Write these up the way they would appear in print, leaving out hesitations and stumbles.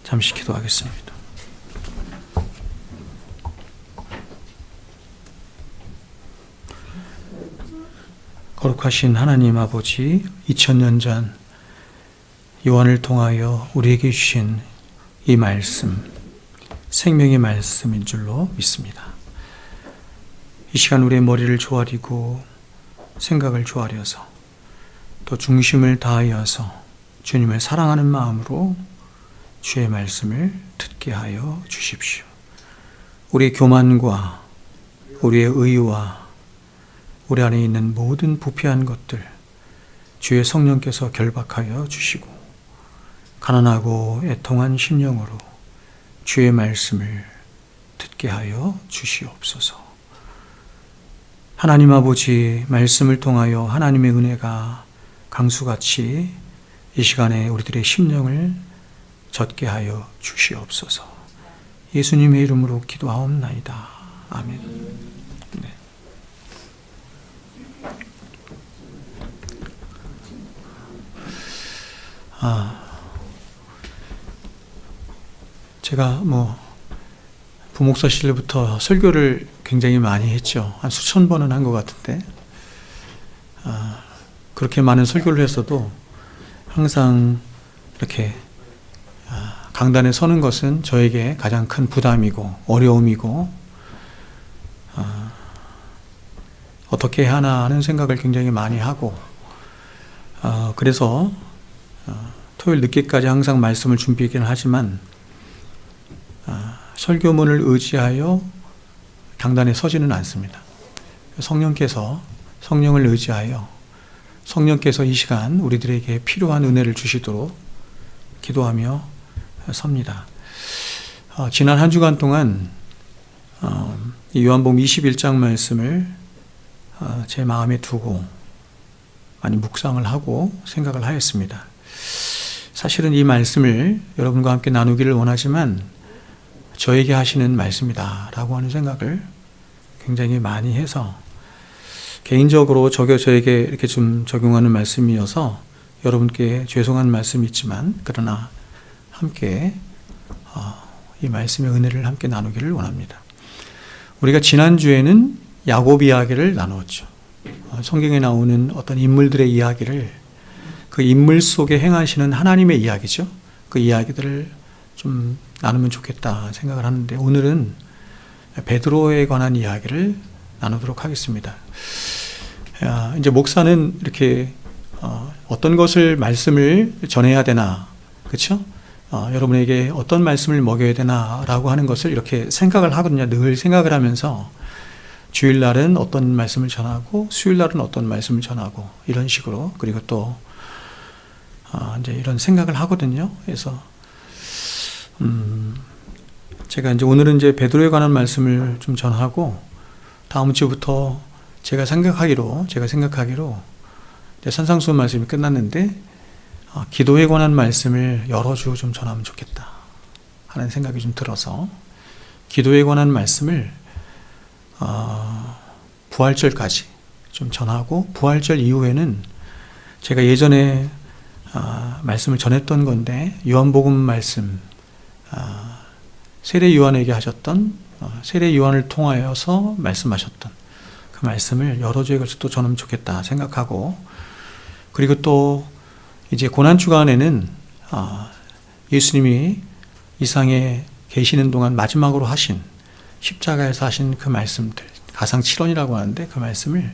잠시 기도하겠습니다. 거룩하신 하나님 아버지, 2000년 전 요한을 통하여 우리에게 주신 이 말씀, 생명의 말씀인 줄로 믿습니다. 이 시간 우리의 머리를 조아리고 생각을 조아려서 또 중심을 다하여서 주님을 사랑하는 마음으로 주의 말씀을 듣게 하여 주십시오. 우리의 교만과 우리의 의와 우리 안에 있는 모든 부패한 것들 주의 성령께서 결박하여 주시고 가난하고 애통한 심령으로 주의 말씀을 듣게 하여 주시옵소서. 하나님 아버지, 말씀을 통하여 하나님의 은혜가 강수같이 이 시간에 우리들의 심령을 젖게 하여 주시옵소서. 예수님의 이름으로 기도하옵나이다. 아멘. 네. 제가 부목사 시절부터 설교를 굉장히 많이 했죠. 한 수천 번은 한 것 같은데, 그렇게 많은 설교를 했어도 항상 이렇게 강단에 서는 것은 저에게 가장 큰 부담이고 어려움이고 어떻게 해야 하나 하는 생각을 굉장히 많이 하고 그래서 토요일 늦게까지 항상 말씀을 준비하기는 하지만 설교문을 의지하여 강단에 서지는 않습니다. 성령을 의지하여 성령께서 이 시간 우리들에게 필요한 은혜를 주시도록 기도하며 섭니다. 지난 한 주간 동안 요한복음 21장 말씀을 제 마음에 두고 많이 묵상을 하고 생각을 하였습니다. 사실은 이 말씀을 여러분과 함께 나누기를 원하지만 저에게 하시는 말씀이다 라고 하는 생각을 굉장히 많이 해서 개인적으로 저에게 이렇게 좀 적용하는 말씀이어서 여러분께 죄송한 말씀이 있지만 그러나 함께 이 말씀의 은혜를 함께 나누기를 원합니다. 우리가 지난주에는 야곱 이야기를 나누었죠. 성경에 나오는 어떤 인물들의 이야기를 그 인물 속에 행하시는 하나님의 이야기죠. 그 이야기들을 좀 나누면 좋겠다 생각을 하는데 오늘은 베드로에 관한 이야기를 나누도록 하겠습니다. 이제 목사는 이렇게 어떤 것을 말씀을 전해야 되나, 그렇죠? 여러분에게 어떤 말씀을 먹여야 되나라고 하는 것을 이렇게 생각을 하거든요. 늘 생각을 하면서 주일날은 어떤 말씀을 전하고 수요일날은 어떤 말씀을 전하고 이런 식으로 그리고 또 이제 이런 생각을 하거든요. 그래서 제가 이제 오늘은 이제 베드로에 관한 말씀을 좀 전하고 다음 주부터 제가 생각하기로 이제 산상수훈 말씀이 끝났는데 기도에 관한 말씀을 여러 주 좀 전하면 좋겠다 하는 생각이 좀 들어서 기도에 관한 말씀을 부활절까지 좀 전하고 부활절 이후에는 제가 예전에 말씀을 전했던 건데 요한복음 말씀 세례 요한에게 하셨던 세례 요한을 통하여서 말씀하셨던 그 말씀을 여러 주에 걸쳐 또 전하면 좋겠다 생각하고 그리고 또 이제 고난주간에는 예수님이 이 세상에 계시는 동안 마지막으로 하신 십자가에서 하신 그 말씀들 가상 7원이라고 하는데 그 말씀을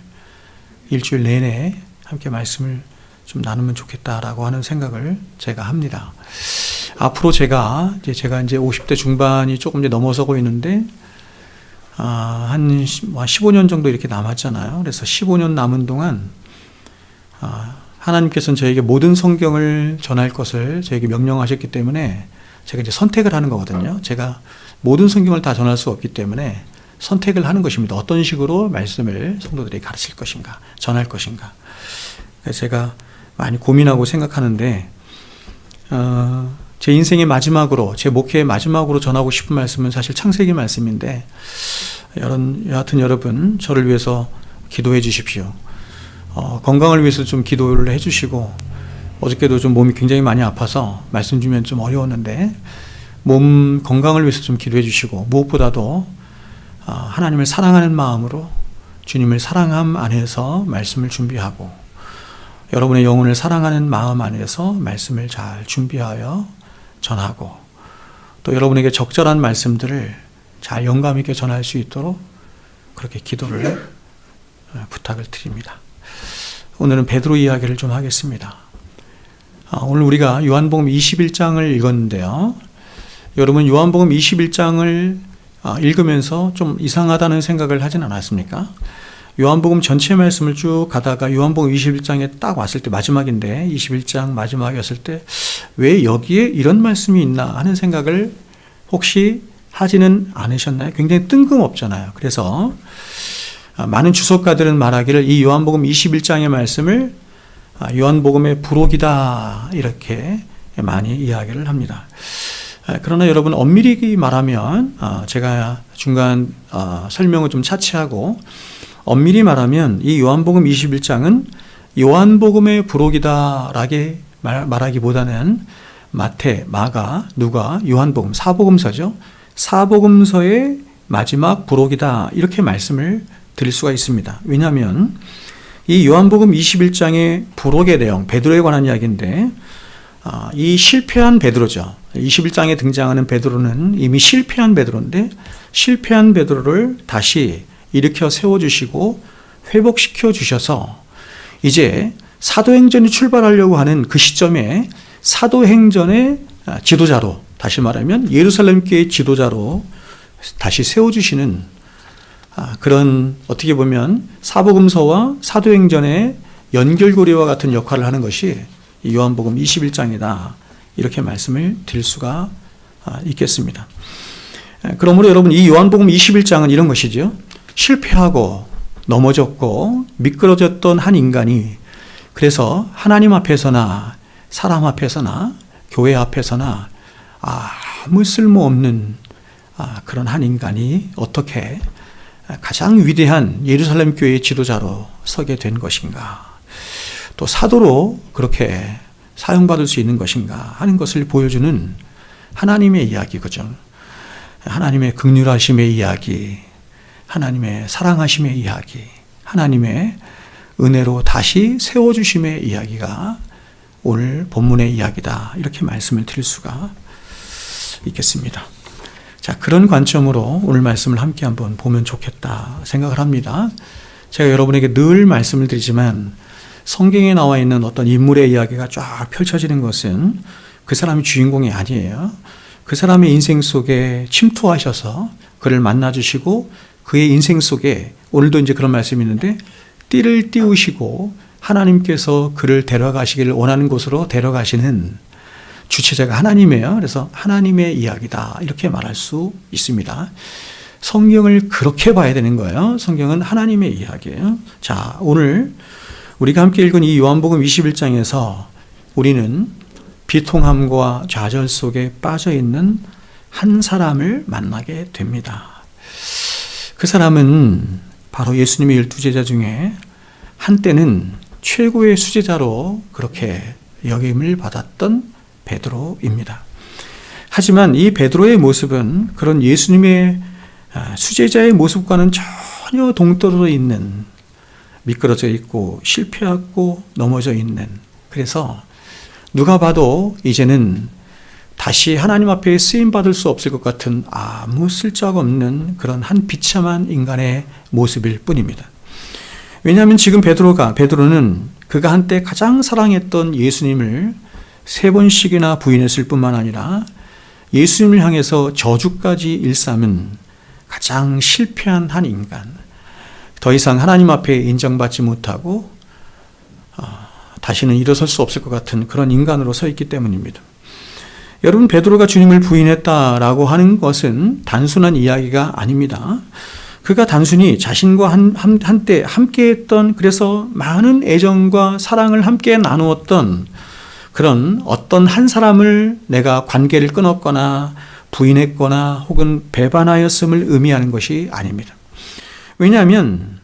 일주일 내내 함께 말씀을 좀 나누면 좋겠다라고 하는 생각을 제가 합니다. 앞으로 제가 이제 50대 중반이 조금 이제 넘어서고 있는데 한 15년 정도 이렇게 남았잖아요. 그래서 15년 남은 동안 하나님께서는 저에게 모든 성경을 전할 것을 저에게 명령하셨기 때문에 제가 이제 선택을 하는 거거든요. 제가 모든 성경을 다 전할 수 없기 때문에 선택을 하는 것입니다. 어떤 식으로 말씀을 성도들에게 가르칠 것인가, 전할 것인가. 그래서 제가 많이 고민하고 생각하는데 제 인생의 마지막으로, 제 목회의 마지막으로 전하고 싶은 말씀은 사실 창세기 말씀인데 여하튼 여러분 저를 위해서 기도해 주십시오. 건강을 위해서 좀 기도를 해주시고 어저께도 좀 몸이 굉장히 많이 아파서 말씀 주면 좀 어려웠는데 몸 건강을 위해서 좀 기도해 주시고, 무엇보다도 하나님을 사랑하는 마음으로 주님을 사랑함 안에서 말씀을 준비하고, 여러분의 영혼을 사랑하는 마음 안에서 말씀을 잘 준비하여 전하고, 또 여러분에게 적절한 말씀들을 잘 영감 있게 전할 수 있도록 그렇게 기도를 부탁을 드립니다. 오늘은 베드로 이야기를 좀 하겠습니다. 오늘 우리가 요한복음 21장을 읽었는데요. 여러분 요한복음 21장을 읽으면서 좀 이상하다는 생각을 하진 않았습니까? 요한복음 전체 말씀을 쭉 가다가 요한복음 21장에 딱 왔을 때, 마지막인데 21장 마지막이었을 때 왜 여기에 이런 말씀이 있나 하는 생각을 혹시 하지는 않으셨나요? 굉장히 뜬금없잖아요. 그래서 많은 주석가들은 말하기를 이 요한복음 21장의 말씀을 요한복음의 부록이다 이렇게 많이 이야기를 합니다. 그러나 여러분 엄밀히 말하면 제가 중간 설명을 좀 차치하고 엄밀히 말하면 이 요한복음 21장은 요한복음의 부록이다라고 말하기보다는 마태, 마가, 누가, 요한복음, 사복음서죠. 사복음서의 마지막 부록이다 이렇게 말씀을 드릴 수가 있습니다. 왜냐하면 이 요한복음 21장의 부록의 내용, 베드로에 관한 이야기인데 이 실패한 베드로죠. 21장에 등장하는 베드로는 이미 실패한 베드로인데 실패한 베드로를 다시 일으켜 세워주시고 회복시켜 주셔서 이제 사도행전이 출발하려고 하는 그 시점에 사도행전의 지도자로, 다시 말하면 예루살렘 교회의 지도자로 다시 세워주시는 그런, 어떻게 보면 사복음서와 사도행전의 연결고리와 같은 역할을 하는 것이 요한복음 21장이다 이렇게 말씀을 드릴 수가 있겠습니다. 그러므로 여러분 이 요한복음 21장은 이런 것이죠. 실패하고 넘어졌고 미끄러졌던 한 인간이 그래서 하나님 앞에서나 사람 앞에서나 교회 앞에서나 아무 쓸모없는 그런 한 인간이 어떻게 가장 위대한 예루살렘 교회의 지도자로 서게 된 것인가, 또 사도로 그렇게 사용받을 수 있는 것인가 하는 것을 보여주는 하나님의 이야기, 그죠? 하나님의 긍휼하심의 이야기, 하나님의 사랑하심의 이야기, 하나님의 은혜로 다시 세워주심의 이야기가 오늘 본문의 이야기다 이렇게 말씀을 드릴 수가 있겠습니다. 자, 그런 관점으로 오늘 말씀을 함께 한번 보면 좋겠다 생각을 합니다. 제가 여러분에게 늘 말씀을 드리지만 성경에 나와 있는 어떤 인물의 이야기가 쫙 펼쳐지는 것은 그 사람이 주인공이 아니에요. 그 사람의 인생 속에 침투하셔서 그를 만나주시고 그의 인생 속에 오늘도 이제 그런 말씀이 있는데 띠를 띄우시고 하나님께서 그를 데려가시기를 원하는 곳으로 데려가시는 주체자가 하나님이에요. 그래서 하나님의 이야기다 이렇게 말할 수 있습니다. 성경을 그렇게 봐야 되는 거예요. 성경은 하나님의 이야기예요. 자, 오늘 우리가 함께 읽은 이 요한복음 21장에서 우리는 비통함과 좌절 속에 빠져 있는 한 사람을 만나게 됩니다. 그 사람은 바로 예수님의 12제자 중에 한때는 최고의 수제자로 그렇게 여김을 받았던 베드로입니다. 하지만 이 베드로의 모습은 그런 예수님의 수제자의 모습과는 전혀 동떨어져 있는, 미끄러져 있고 실패하고 넘어져 있는, 그래서 누가 봐도 이제는 다시 하나님 앞에 쓰임받을 수 없을 것 같은 아무 쓸데없는 그런 한 비참한 인간의 모습일 뿐입니다. 왜냐하면 지금 베드로는 그가 한때 가장 사랑했던 예수님을 3번씩이나 부인했을 뿐만 아니라 예수님을 향해서 저주까지 일삼은 가장 실패한 한 인간, 더 이상 하나님 앞에 인정받지 못하고 다시는 일어설 수 없을 것 같은 그런 인간으로 서 있기 때문입니다. 여러분, 베드로가 주님을 부인했다라고 하는 것은 단순한 이야기가 아닙니다. 그가 단순히 자신과 한때 함께했던, 그래서 많은 애정과 사랑을 함께 나누었던 그런 어떤 한 사람을 내가 관계를 끊었거나 부인했거나 혹은 배반하였음을 의미하는 것이 아닙니다. 왜냐하면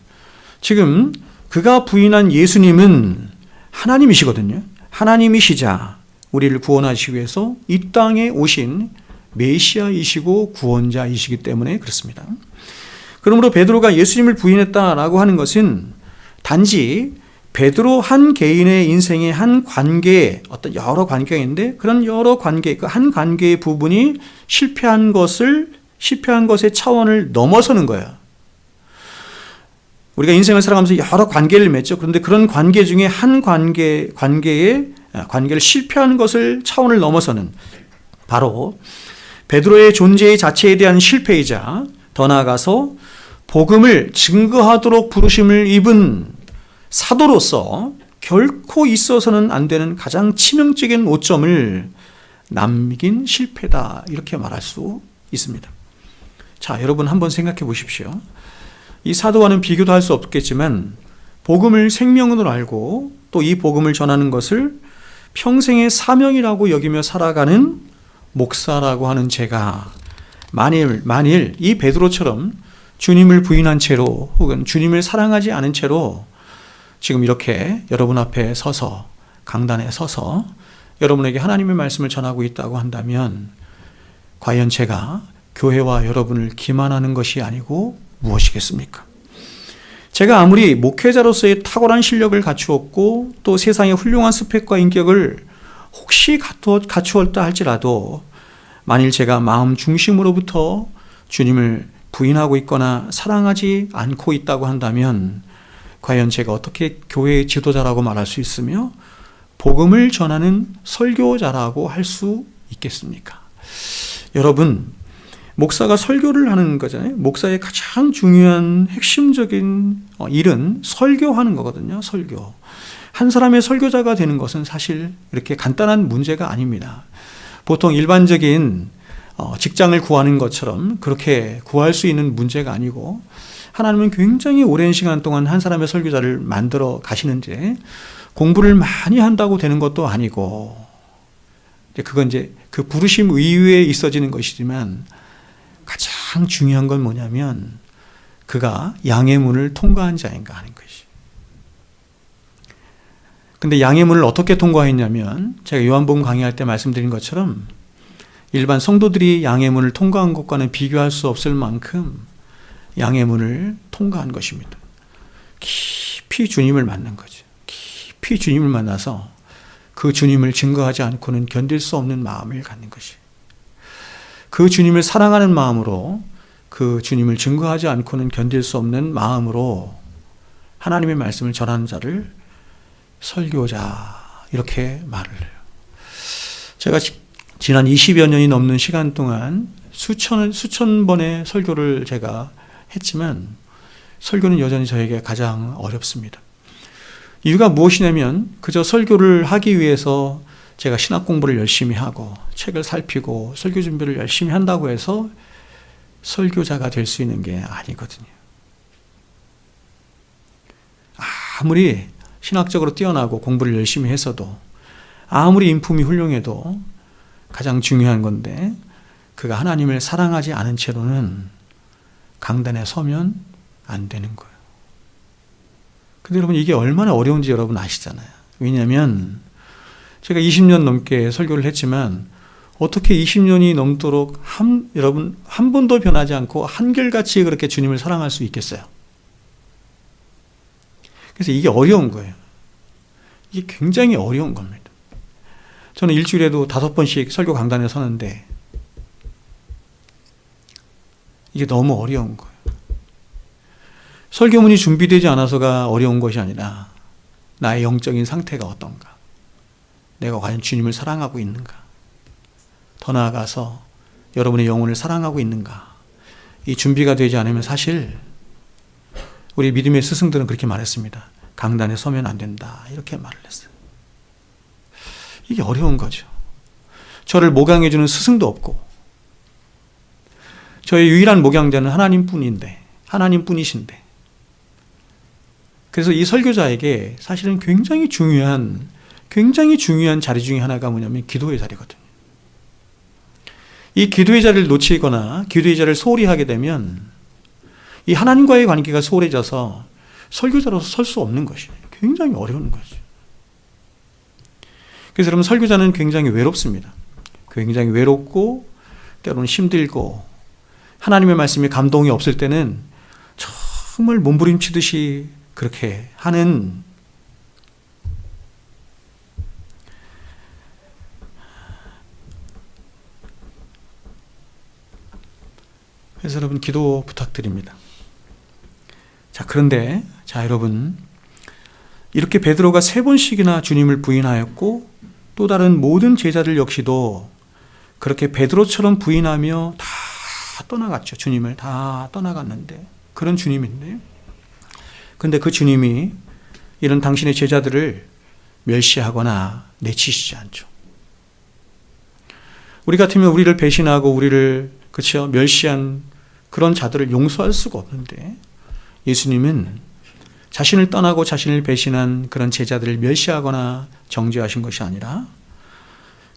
지금 그가 부인한 예수님은 하나님이시거든요. 하나님이시자 우리를 구원하시기 위해서 이 땅에 오신 메시아이시고 구원자이시기 때문에 그렇습니다. 그러므로 베드로가 예수님을 부인했다라고 하는 것은 단지 베드로 한 개인의 인생의 한 관계에 어떤 여러 관계가 있는데 그런 여러 관계, 그 한 관계의 부분이 실패한 것의 차원을 넘어서는 거예요. 우리가 인생을 살아가면서 여러 관계를 맺죠. 그런데 그런 관계 중에 한 관계를 실패하는 것을 차원을 넘어서는 바로 베드로의 존재의 자체에 대한 실패이자 더 나아가서 복음을 증거하도록 부르심을 입은 사도로서 결코 있어서는 안 되는 가장 치명적인 오점을 남긴 실패다, 이렇게 말할 수 있습니다. 자, 여러분 한번 생각해 보십시오. 이 사도와는 비교도 할 수 없겠지만 복음을 생명으로 알고 또 이 복음을 전하는 것을 평생의 사명이라고 여기며 살아가는 목사라고 하는 제가 만일 이 베드로처럼 주님을 부인한 채로 혹은 주님을 사랑하지 않은 채로 지금 이렇게 여러분 앞에 서서 강단에 서서 여러분에게 하나님의 말씀을 전하고 있다고 한다면 과연 제가 교회와 여러분을 기만하는 것이 아니고 무엇이겠습니까? 제가 아무리 목회자로서의 탁월한 실력을 갖추었고 또 세상의 훌륭한 스펙과 인격을 혹시 갖추었다 할지라도 만일 제가 마음 중심으로부터 주님을 부인하고 있거나 사랑하지 않고 있다고 한다면 과연 제가 어떻게 교회의 지도자라고 말할 수 있으며 복음을 전하는 설교자라고 할 수 있겠습니까? 여러분, 목사가 설교를 하는 거잖아요. 목사의 가장 중요한 핵심적인 일은 설교하는 거거든요. 설교. 한 사람의 설교자가 되는 것은 사실 이렇게 간단한 문제가 아닙니다. 보통 일반적인 직장을 구하는 것처럼 그렇게 구할 수 있는 문제가 아니고 하나님은 굉장히 오랜 시간 동안 한 사람의 설교자를 만들어 가시는데 공부를 많이 한다고 되는 것도 아니고 그건 이제 그 부르심 이후에 있어지는 것이지만 가장 중요한 건 뭐냐면 그가 양의 문을 통과한 자인가 하는 것이. 근데 양의 문을 어떻게 통과했냐면 제가 요한복음 강의할 때 말씀드린 것처럼 일반 성도들이 양의 문을 통과한 것과는 비교할 수 없을 만큼 양의 문을 통과한 것입니다. 깊이 주님을 만난 거죠. 깊이 주님을 만나서 그 주님을 증거하지 않고는 견딜 수 없는 마음을 갖는 것이. 그 주님을 사랑하는 마음으로 그 주님을 증거하지 않고는 견딜 수 없는 마음으로 하나님의 말씀을 전하는 자를 설교자 이렇게 말을 해요. 제가 지난 20여 년이 넘는 시간 동안 수천 번의 설교를 제가 했지만 설교는 여전히 저에게 가장 어렵습니다. 이유가 무엇이냐면 그저 설교를 하기 위해서 제가 신학 공부를 열심히 하고 책을 살피고 설교 준비를 열심히 한다고 해서 설교자가 될 수 있는 게 아니거든요. 아무리 신학적으로 뛰어나고 공부를 열심히 했어도 아무리 인품이 훌륭해도 가장 중요한 건데 그가 하나님을 사랑하지 않은 채로는 강단에 서면 안 되는 거예요. 근데 여러분 이게 얼마나 어려운지 여러분 아시잖아요. 왜냐하면 제가 20년 넘게 설교를 했지만 어떻게 20년이 넘도록 여러분 한 번도 변하지 않고 한결같이 그렇게 주님을 사랑할 수 있겠어요? 그래서 이게 어려운 거예요. 이게 굉장히 어려운 겁니다. 저는 일주일에도 5번씩 설교 강단에 서는데 이게 너무 어려운 거예요. 설교문이 준비되지 않아서가 어려운 것이 아니라 나의 영적인 상태가 어떤가? 내가 과연 주님을 사랑하고 있는가? 더 나아가서 여러분의 영혼을 사랑하고 있는가? 이 준비가 되지 않으면 사실 우리 믿음의 스승들은 그렇게 말했습니다. 강단에 서면 안 된다. 이렇게 말을 했어요. 이게 어려운 거죠. 저를 목양해 주는 스승도 없고 저의 유일한 목양자는 하나님뿐이신데 그래서 이 설교자에게 사실은 굉장히 중요한 자리 중에 하나가 뭐냐면 기도의 자리거든요. 이 기도의 자리를 놓치거나 기도의 자리를 소홀히 하게 되면 이 하나님과의 관계가 소홀해져서 설교자로서 설 수 없는 것이 굉장히 어려운 거죠. 그래서 여러분 설교자는 굉장히 외롭습니다. 굉장히 외롭고 때로는 힘들고 하나님의 말씀에 감동이 없을 때는 정말 몸부림치듯이 그렇게 하는 그래서 여러분 기도 부탁드립니다. 자, 그런데 여러분 이렇게 베드로가 3번씩이나 주님을 부인하였고 또 다른 모든 제자들 역시도 그렇게 베드로처럼 부인하며 다 떠나갔죠. 주님을 다 떠나갔는데 그런 주님인데 근데 그 주님이 이런 당신의 제자들을 멸시하거나 내치시지 않죠. 우리 같으면 우리를 배신하고 우리를 그렇죠 멸시한 그런 자들을 용서할 수가 없는데 예수님은 자신을 떠나고 자신을 배신한 그런 제자들을 멸시하거나 정죄하신 것이 아니라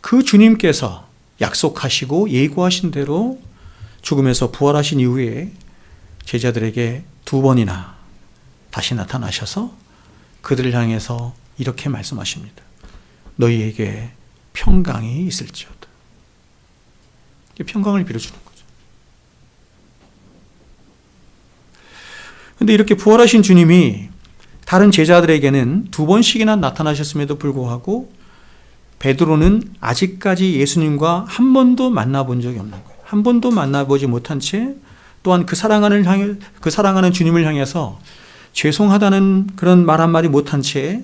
그 주님께서 약속하시고 예고하신 대로 죽음에서 부활하신 이후에 제자들에게 2번이나 다시 나타나셔서 그들을 향해서 이렇게 말씀하십니다. 너희에게 평강이 있을지어다. 평강을 빌어주는 거죠. 그런데 이렇게 부활하신 주님이 다른 제자들에게는 2번씩이나 나타나셨음에도 불구하고 베드로는 아직까지 예수님과 한 번도 만나본 적이 없는 거예요. 한 번도 만나보지 못한 채 또한 그 사랑하는 주님을 향해서 죄송하다는 그런 말 한마디 못한 채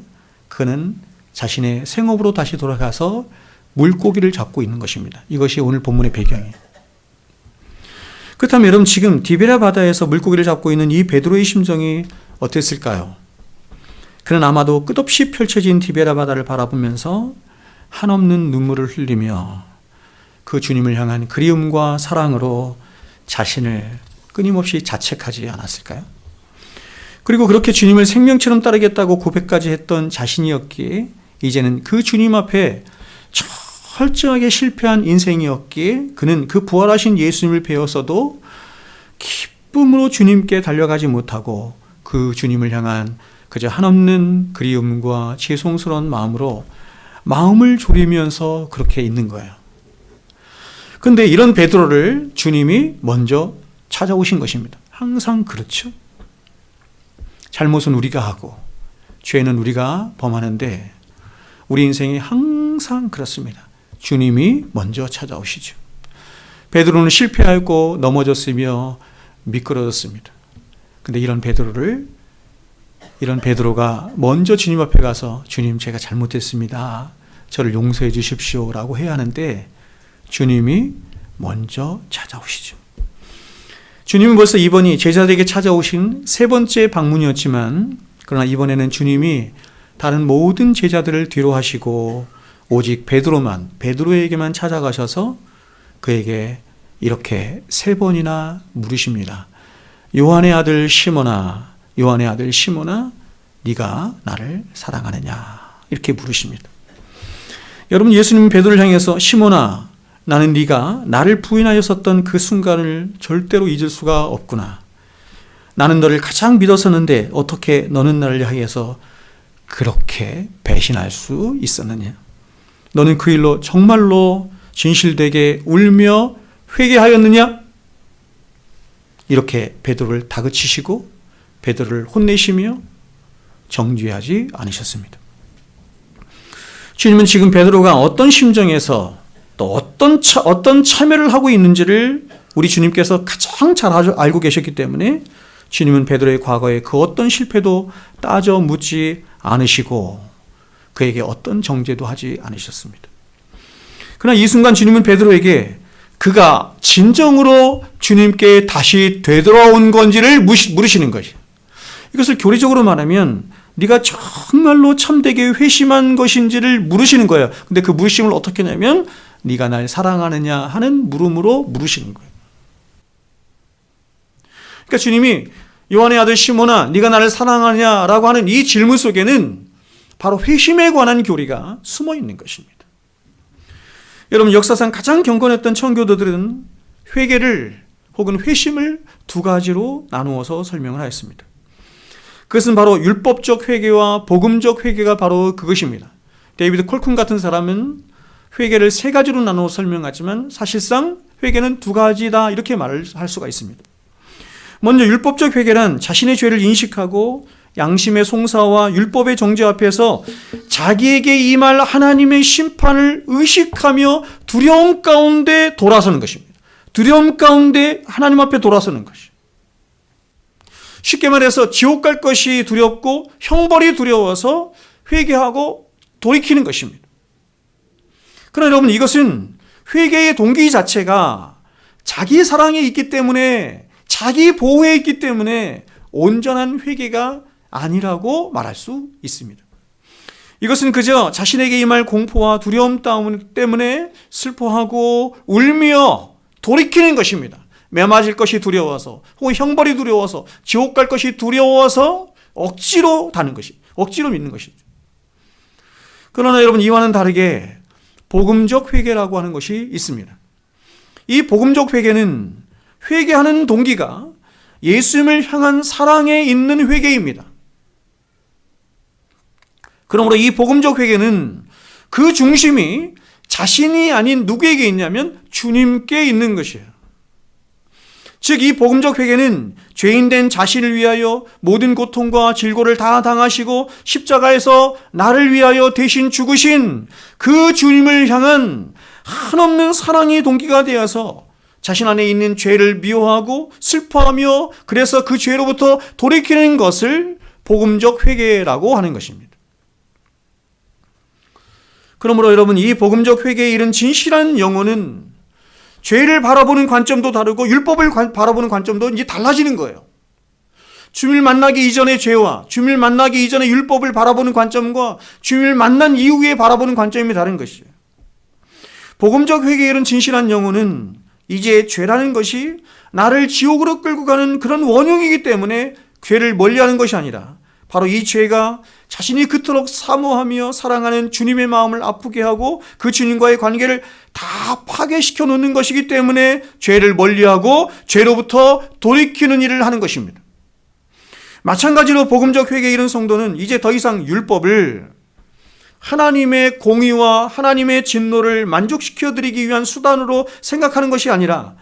그는 자신의 생업으로 다시 돌아가서 물고기를 잡고 있는 것입니다. 이것이 오늘 본문의 배경이에요. 그렇다면 여러분 지금 디베랴 바다에서 물고기를 잡고 있는 이 베드로의 심정이 어땠을까요? 그는 아마도 끝없이 펼쳐진 디베랴 바다를 바라보면서 한없는 눈물을 흘리며 그 주님을 향한 그리움과 사랑으로 자신을 끊임없이 자책하지 않았을까요? 그리고 그렇게 주님을 생명처럼 따르겠다고 고백까지 했던 자신이었기에 이제는 그 주님 앞에 철저하게 실패한 인생이었기에 그는 그 부활하신 예수님을 배워서도 기쁨으로 주님께 달려가지 못하고 그 주님을 향한 그저 한없는 그리움과 죄송스러운 마음으로 마음을 졸이면서 그렇게 있는 거예요. 그런데 이런 베드로를 주님이 먼저 찾아오신 것입니다. 항상 그렇죠. 잘못은 우리가 하고 죄는 우리가 범하는데 우리 인생이 항상 그렇습니다. 주님이 먼저 찾아오시죠. 베드로는 실패하고 넘어졌으며 미끄러졌습니다. 그런데 이런 베드로가 먼저 주님 앞에 가서 주님 제가 잘못했습니다. 저를 용서해 주십시오 라고 해야 하는데 주님이 먼저 찾아오시죠. 주님은 벌써 이번이 제자들에게 찾아오신 3번째 방문이었지만 그러나 이번에는 주님이 다른 모든 제자들을 뒤로 하시고 오직 베드로에게만 찾아가셔서 그에게 이렇게 3번이나 물으십니다. 요한의 아들 시몬아 네가 나를 사랑하느냐 이렇게 물으십니다. 여러분 예수님은 베드로를 향해서 시몬아 나는 네가 나를 부인하였었던 그 순간을 절대로 잊을 수가 없구나. 나는 너를 가장 믿었었는데 어떻게 너는 나를 향해서 그렇게 배신할 수 있었느냐. 너는 그 일로 정말로 진실되게 울며 회개하였느냐. 이렇게 베드로를 다그치시고 베드로를 혼내시며 정죄하지 않으셨습니다. 주님은 지금 베드로가 어떤 심정에서 또 어떤 참여를 하고 있는지를 우리 주님께서 가장 잘 알고 계셨기 때문에 주님은 베드로의 과거에 그 어떤 실패도 따져 묻지 않으시고 그에게 어떤 정죄도 하지 않으셨습니다. 그러나 이 순간 주님은 베드로에게 그가 진정으로 주님께 다시 되돌아온 건지를 물으시는 것이에요. 이것을 교리적으로 말하면 네가 정말로 참되게 회심한 것인지를 물으시는 거예요. 근데 그 물으심을 어떻게 하냐면 네가 날 사랑하느냐 하는 물음으로 물으시는 거예요. 그러니까 주님이 요한의 아들 시몬아 네가 나를 사랑하느냐라고 하는 이 질문 속에는 바로 회심에 관한 교리가 숨어 있는 것입니다. 여러분 역사상 가장 경건했던 청교도들은 회개를 혹은 회심을 2가지로 나누어서 설명을 하였습니다. 그것은 바로 율법적 회개와 복음적 회개가 바로 그것입니다. 데이비드 콜쿤 같은 사람은 회개를 3가지로 나누어 설명하지만 사실상 회개는 두 가지다 이렇게 말을 할 수가 있습니다. 먼저 율법적 회개란 자신의 죄를 인식하고 양심의 송사와 율법의 정죄 앞에서 자기에게 임할 하나님의 심판을 의식하며 두려움 가운데 돌아서는 것입니다. 두려움 가운데 하나님 앞에 돌아서는 것이죠. 쉽게 말해서 지옥 갈 것이 두렵고 형벌이 두려워서 회개하고 돌이키는 것입니다. 그러나 여러분, 이것은 회개의 동기 자체가 자기 사랑에 있기 때문에, 자기 보호에 있기 때문에 온전한 회개가 아니라고 말할 수 있습니다. 이것은 그저 자신에게 임할 공포와 두려움 때문에 슬퍼하고 울며 돌이키는 것입니다. 매맞을 것이 두려워서, 혹은 형벌이 두려워서, 지옥 갈 것이 두려워서 억지로 다는 것이, 억지로 믿는 것이죠. 그러나 여러분, 이와는 다르게 복음적 회개라고 하는 것이 있습니다. 이 복음적 회개는 회개하는 동기가 예수님을 향한 사랑에 있는 회개입니다. 그러므로 이 복음적 회개는 그 중심이 자신이 아닌 누구에게 있냐면 주님께 있는 것이에요. 즉, 이 복음적 회개는 죄인된 자신을 위하여 모든 고통과 질고를 다 당하시고 십자가에서 나를 위하여 대신 죽으신 그 주님을 향한 한없는 사랑이 동기가 되어서 자신 안에 있는 죄를 미워하고 슬퍼하며 그래서 그 죄로부터 돌이키는 것을 복음적 회개라고 하는 것입니다. 그러므로 여러분, 이 복음적 회개에 이른 진실한 영혼은 죄를 바라보는 관점도 다르고 율법을 바라보는 관점도 이제 달라지는 거예요. 주님을 만나기 이전의 죄와 주님을 만나기 이전의 율법을 바라보는 관점과 주님을 만난 이후에 바라보는 관점이 다른 것이에요. 복음적 회개에 이른 진실한 영혼은 이제 죄라는 것이 나를 지옥으로 끌고 가는 그런 원흉이기 때문에 죄를 멀리하는 것이 아니라 바로 이 죄가 자신이 그토록 사모하며 사랑하는 주님의 마음을 아프게 하고 그 주님과의 관계를 다 파괴시켜 놓는 것이기 때문에 죄를 멀리하고 죄로부터 돌이키는 일을 하는 것입니다. 마찬가지로 복음적 회개에 이른 성도는 이제 더 이상 율법을 하나님의 공의와 하나님의 진노를 만족시켜 드리기 위한 수단으로 생각하는 것이 아니라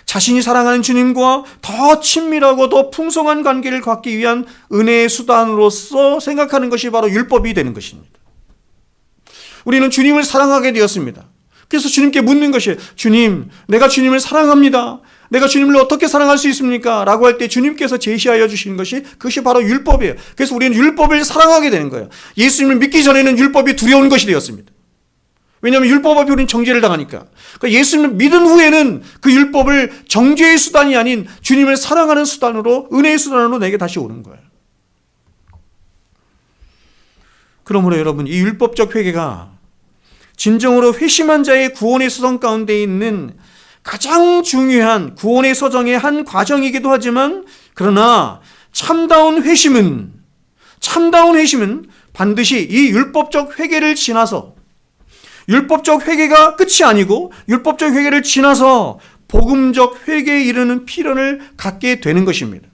자신이 사랑하는 주님과 더 친밀하고 더 풍성한 관계를 갖기 위한 은혜의 수단으로서 생각하는 것이 바로 율법이 되는 것입니다. 우리는 주님을 사랑하게 되었습니다. 그래서 주님께 묻는 것이에요. 주님, 내가 주님을 사랑합니다. 내가 주님을 어떻게 사랑할 수 있습니까? 라고 할 때 주님께서 제시하여 주시는 것이 그것이 바로 율법이에요. 그래서 우리는 율법을 사랑하게 되는 거예요. 예수님을 믿기 전에는 율법이 두려운 것이 되었습니다. 왜냐하면 율법 앞에 우리는 정죄를 당하니까. 그러니까 예수님을 믿은 후에는 그 율법을 정죄의 수단이 아닌 주님을 사랑하는 수단으로, 은혜의 수단으로 내게 다시 오는 거예요. 그러므로 여러분, 이 율법적 회개가 진정으로 회심한 자의 구원의 수단 가운데 있는 가장 중요한 구원의 서정의 한 과정이기도 하지만, 그러나 참다운 회심은 반드시 이 율법적 회개를 지나서, 율법적 회개가 끝이 아니고 율법적 회개를 지나서 복음적 회개에 이르는 필연을 갖게 되는 것입니다.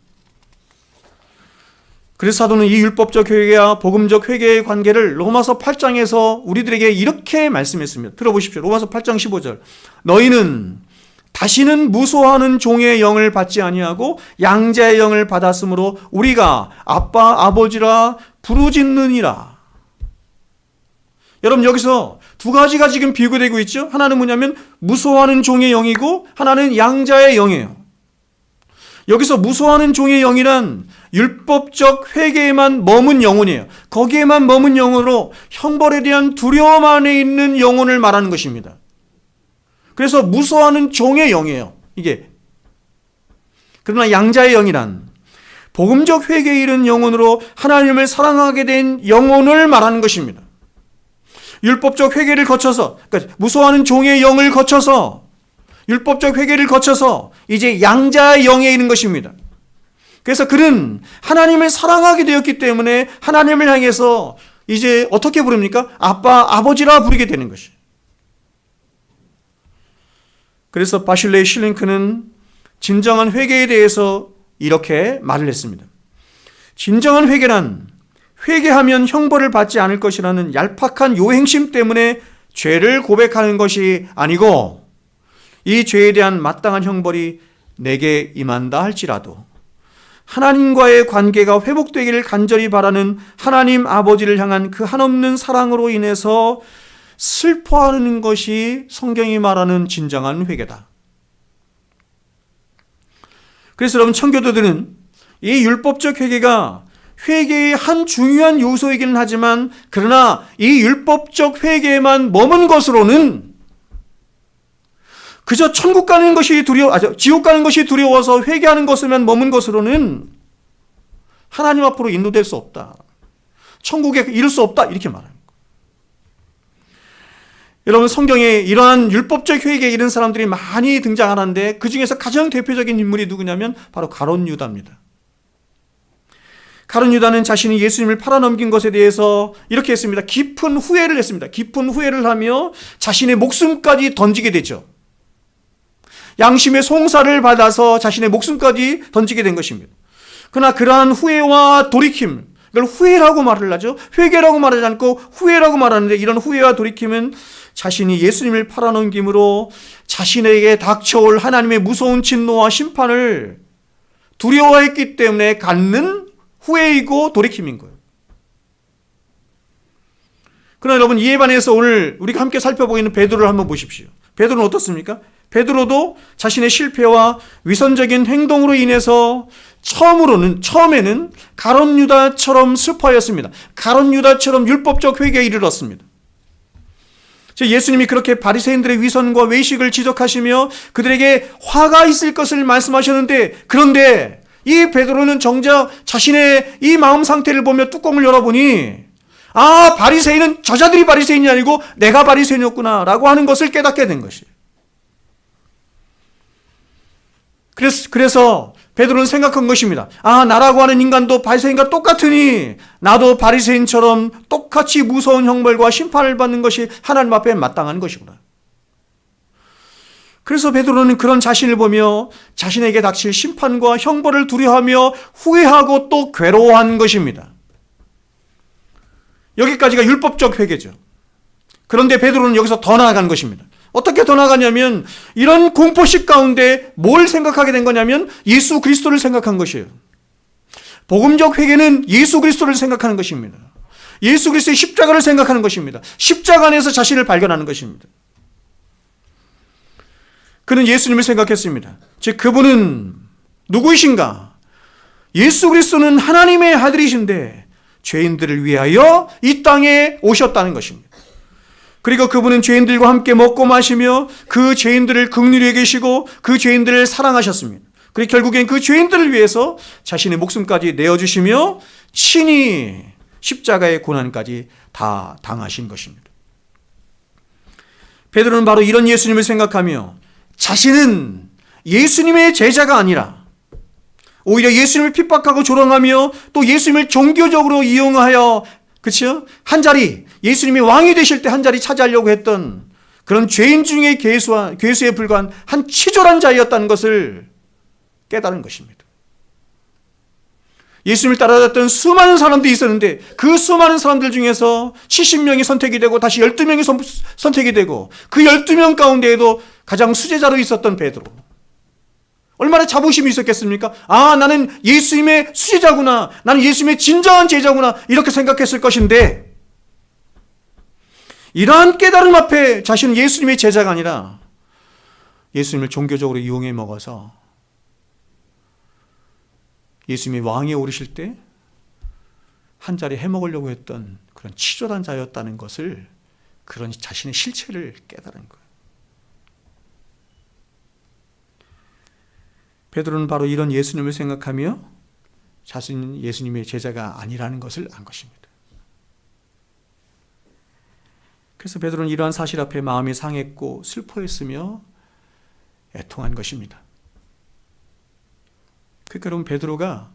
그래서 사도는 이 율법적 회개와 복음적 회개의 관계를 로마서 8장에서 우리들에게 이렇게 말씀했습니다. 들어보십시오. 로마서 8장 15절. 너희는 다시는 무소하는 종의 영을 받지 아니하고 양자의 영을 받았으므로 우리가 아빠 아버지라 부르짖느니라. 여러분, 여기서 두 가지가 지금 비교되고 있죠. 하나는 뭐냐면 무소하는 종의 영이고 하나는 양자의 영이에요. 여기서 무소하는 종의 영이란 율법적 회개에만 머문 영혼이에요. 거기에만 머문 영혼으로 형벌에 대한 두려움 안에 있는 영혼을 말하는 것입니다. 그래서 무소하는 종의 영이에요, 이게. 그러나 양자의 영이란 복음적 회개에 이른 영혼으로 하나님을 사랑하게 된 영혼을 말하는 것입니다. 율법적 회개를 거쳐서, 그러니까 무소하는 종의 영을 거쳐서, 율법적 회개를 거쳐서 이제 양자의 영에 이른 것입니다. 그래서 그는 하나님을 사랑하게 되었기 때문에 하나님을 향해서 이제 어떻게 부릅니까? 아빠, 아버지라 부르게 되는 것이에요. 그래서 바실레이 실링크는 진정한 회개에 대해서 이렇게 말을 했습니다. 진정한 회개란 회개하면 형벌을 받지 않을 것이라는 얄팍한 요행심 때문에 죄를 고백하는 것이 아니고 이 죄에 대한 마땅한 형벌이 내게 임한다 할지라도 하나님과의 관계가 회복되기를 간절히 바라는 하나님 아버지를 향한 그 한없는 사랑으로 인해서 슬퍼하는 것이 성경이 말하는 진정한 회개다. 그래서 여러분, 청교도들은 이 율법적 회개가 회개의 한 중요한 요소이기는 하지만, 그러나 이 율법적 회개에만 머문 것으로는 그저 천국 가는 것이 지옥 가는 것이 두려워서 회개하는 것에만 머문 것으로는 하나님 앞으로 인도될 수 없다. 천국에 이를 수 없다. 이렇게 말합니다. 여러분, 성경에 이러한 율법적 회개에 이른 사람들이 많이 등장하는데 그 중에서 가장 대표적인 인물이 누구냐면 바로 가룟 유다입니다. 가룟 유다는 자신이 예수님을 팔아넘긴 것에 대해서 이렇게 했습니다. 깊은 후회를 했습니다. 깊은 후회를 하며 자신의 목숨까지 던지게 되죠. 양심의 송사를 받아서 자신의 목숨까지 던지게 된 것입니다. 그러나 그러한 후회와 돌이킴, 이걸 후회라고 말을 하죠. 회개라고 말하지 않고 후회라고 말하는데, 이런 후회와 돌이킴은 자신이 예수님을 팔아넘김으로 자신에게 닥쳐올 하나님의 무서운 진노와 심판을 두려워했기 때문에 갖는 후회이고 돌이킴인 거예요. 그러나 여러분, 이에 반해서 오늘 우리가 함께 살펴보고 있는 베드로를 한번 보십시오. 베드로는 어떻습니까? 베드로도 자신의 실패와 위선적인 행동으로 인해서 처음에는 가룟 유다처럼 슬퍼하였습니다. 가룟 유다처럼 율법적 회개에 이르렀습니다. 예수님이 그렇게 바리새인들의 위선과 외식을 지적하시며 그들에게 화가 있을 것을 말씀하셨는데, 그런데 이 베드로는 정작 자신의 이 마음 상태를 보며 뚜껑을 열어보니, 아, 바리새인은 저자들이 바리새인이 아니고 내가 바리새인이었구나 라고 하는 것을 깨닫게 된 것이에요. 그래서 베드로는 생각한 것입니다. 아, 나라고 하는 인간도 바리새인과 똑같으니 나도 바리새인처럼 똑같이 무서운 형벌과 심판을 받는 것이 하나님 앞에 마땅한 것이구나. 그래서 베드로는 그런 자신을 보며 자신에게 닥칠 심판과 형벌을 두려워하며 후회하고 또 괴로워한 것입니다. 여기까지가 율법적 회개죠. 그런데 베드로는 여기서 더 나아간 것입니다. 어떻게 더 나가냐면, 이런 공포식 가운데 뭘 생각하게 된 거냐면 예수 그리스도를 생각한 것이에요. 복음적 회개는 예수 그리스도를 생각하는 것입니다. 예수 그리스도의 십자가를 생각하는 것입니다. 십자가 안에서 자신을 발견하는 것입니다. 그는 예수님을 생각했습니다. 즉, 그분은 누구이신가? 예수 그리스도는 하나님의 아들이신데 죄인들을 위하여 이 땅에 오셨다는 것입니다. 그리고 그분은 죄인들과 함께 먹고 마시며 그 죄인들을 긍휼히 여기시고 그 죄인들을 사랑하셨습니다. 그리고 결국엔 그 죄인들을 위해서 자신의 목숨까지 내어주시며 친히 십자가의 고난까지 다 당하신 것입니다. 베드로는 바로 이런 예수님을 생각하며 자신은 예수님의 제자가 아니라 오히려 예수님을 핍박하고 조롱하며 또 예수님을 종교적으로 이용하여, 그렇죠? 한 자리, 예수님이 왕이 되실 때 한 자리 차지하려고 했던 그런 죄인 중에 괴수에 불과한 한 치졸한 자였다는 것을 깨달은 것입니다. 예수님을 따라갔던 수많은 사람들이 있었는데 그 수많은 사람들 중에서 70명이 선택이 되고 다시 12명이 선택이 되고 그 12명 가운데에도 가장 수제자로 있었던 베드로. 얼마나 자부심이 있었겠습니까? 아, 나는 예수님의 수제자구나. 나는 예수님의 진정한 제자구나. 이렇게 생각했을 것인데, 이러한 깨달음 앞에 자신은 예수님의 제자가 아니라 예수님을 종교적으로 이용해 먹어서 예수님이 왕에 오르실 때 한 자리 해먹으려고 했던 그런 치졸한 자였다는 것을, 그런 자신의 실체를 깨달은 거예요. 베드로는 바로 이런 예수님을 생각하며 자신은 예수님의 제자가 아니라는 것을 안 것입니다. 그래서 베드로는 이러한 사실 앞에 마음이 상했고 슬퍼했으며 애통한 것입니다. 그러니까 여러분, 베드로가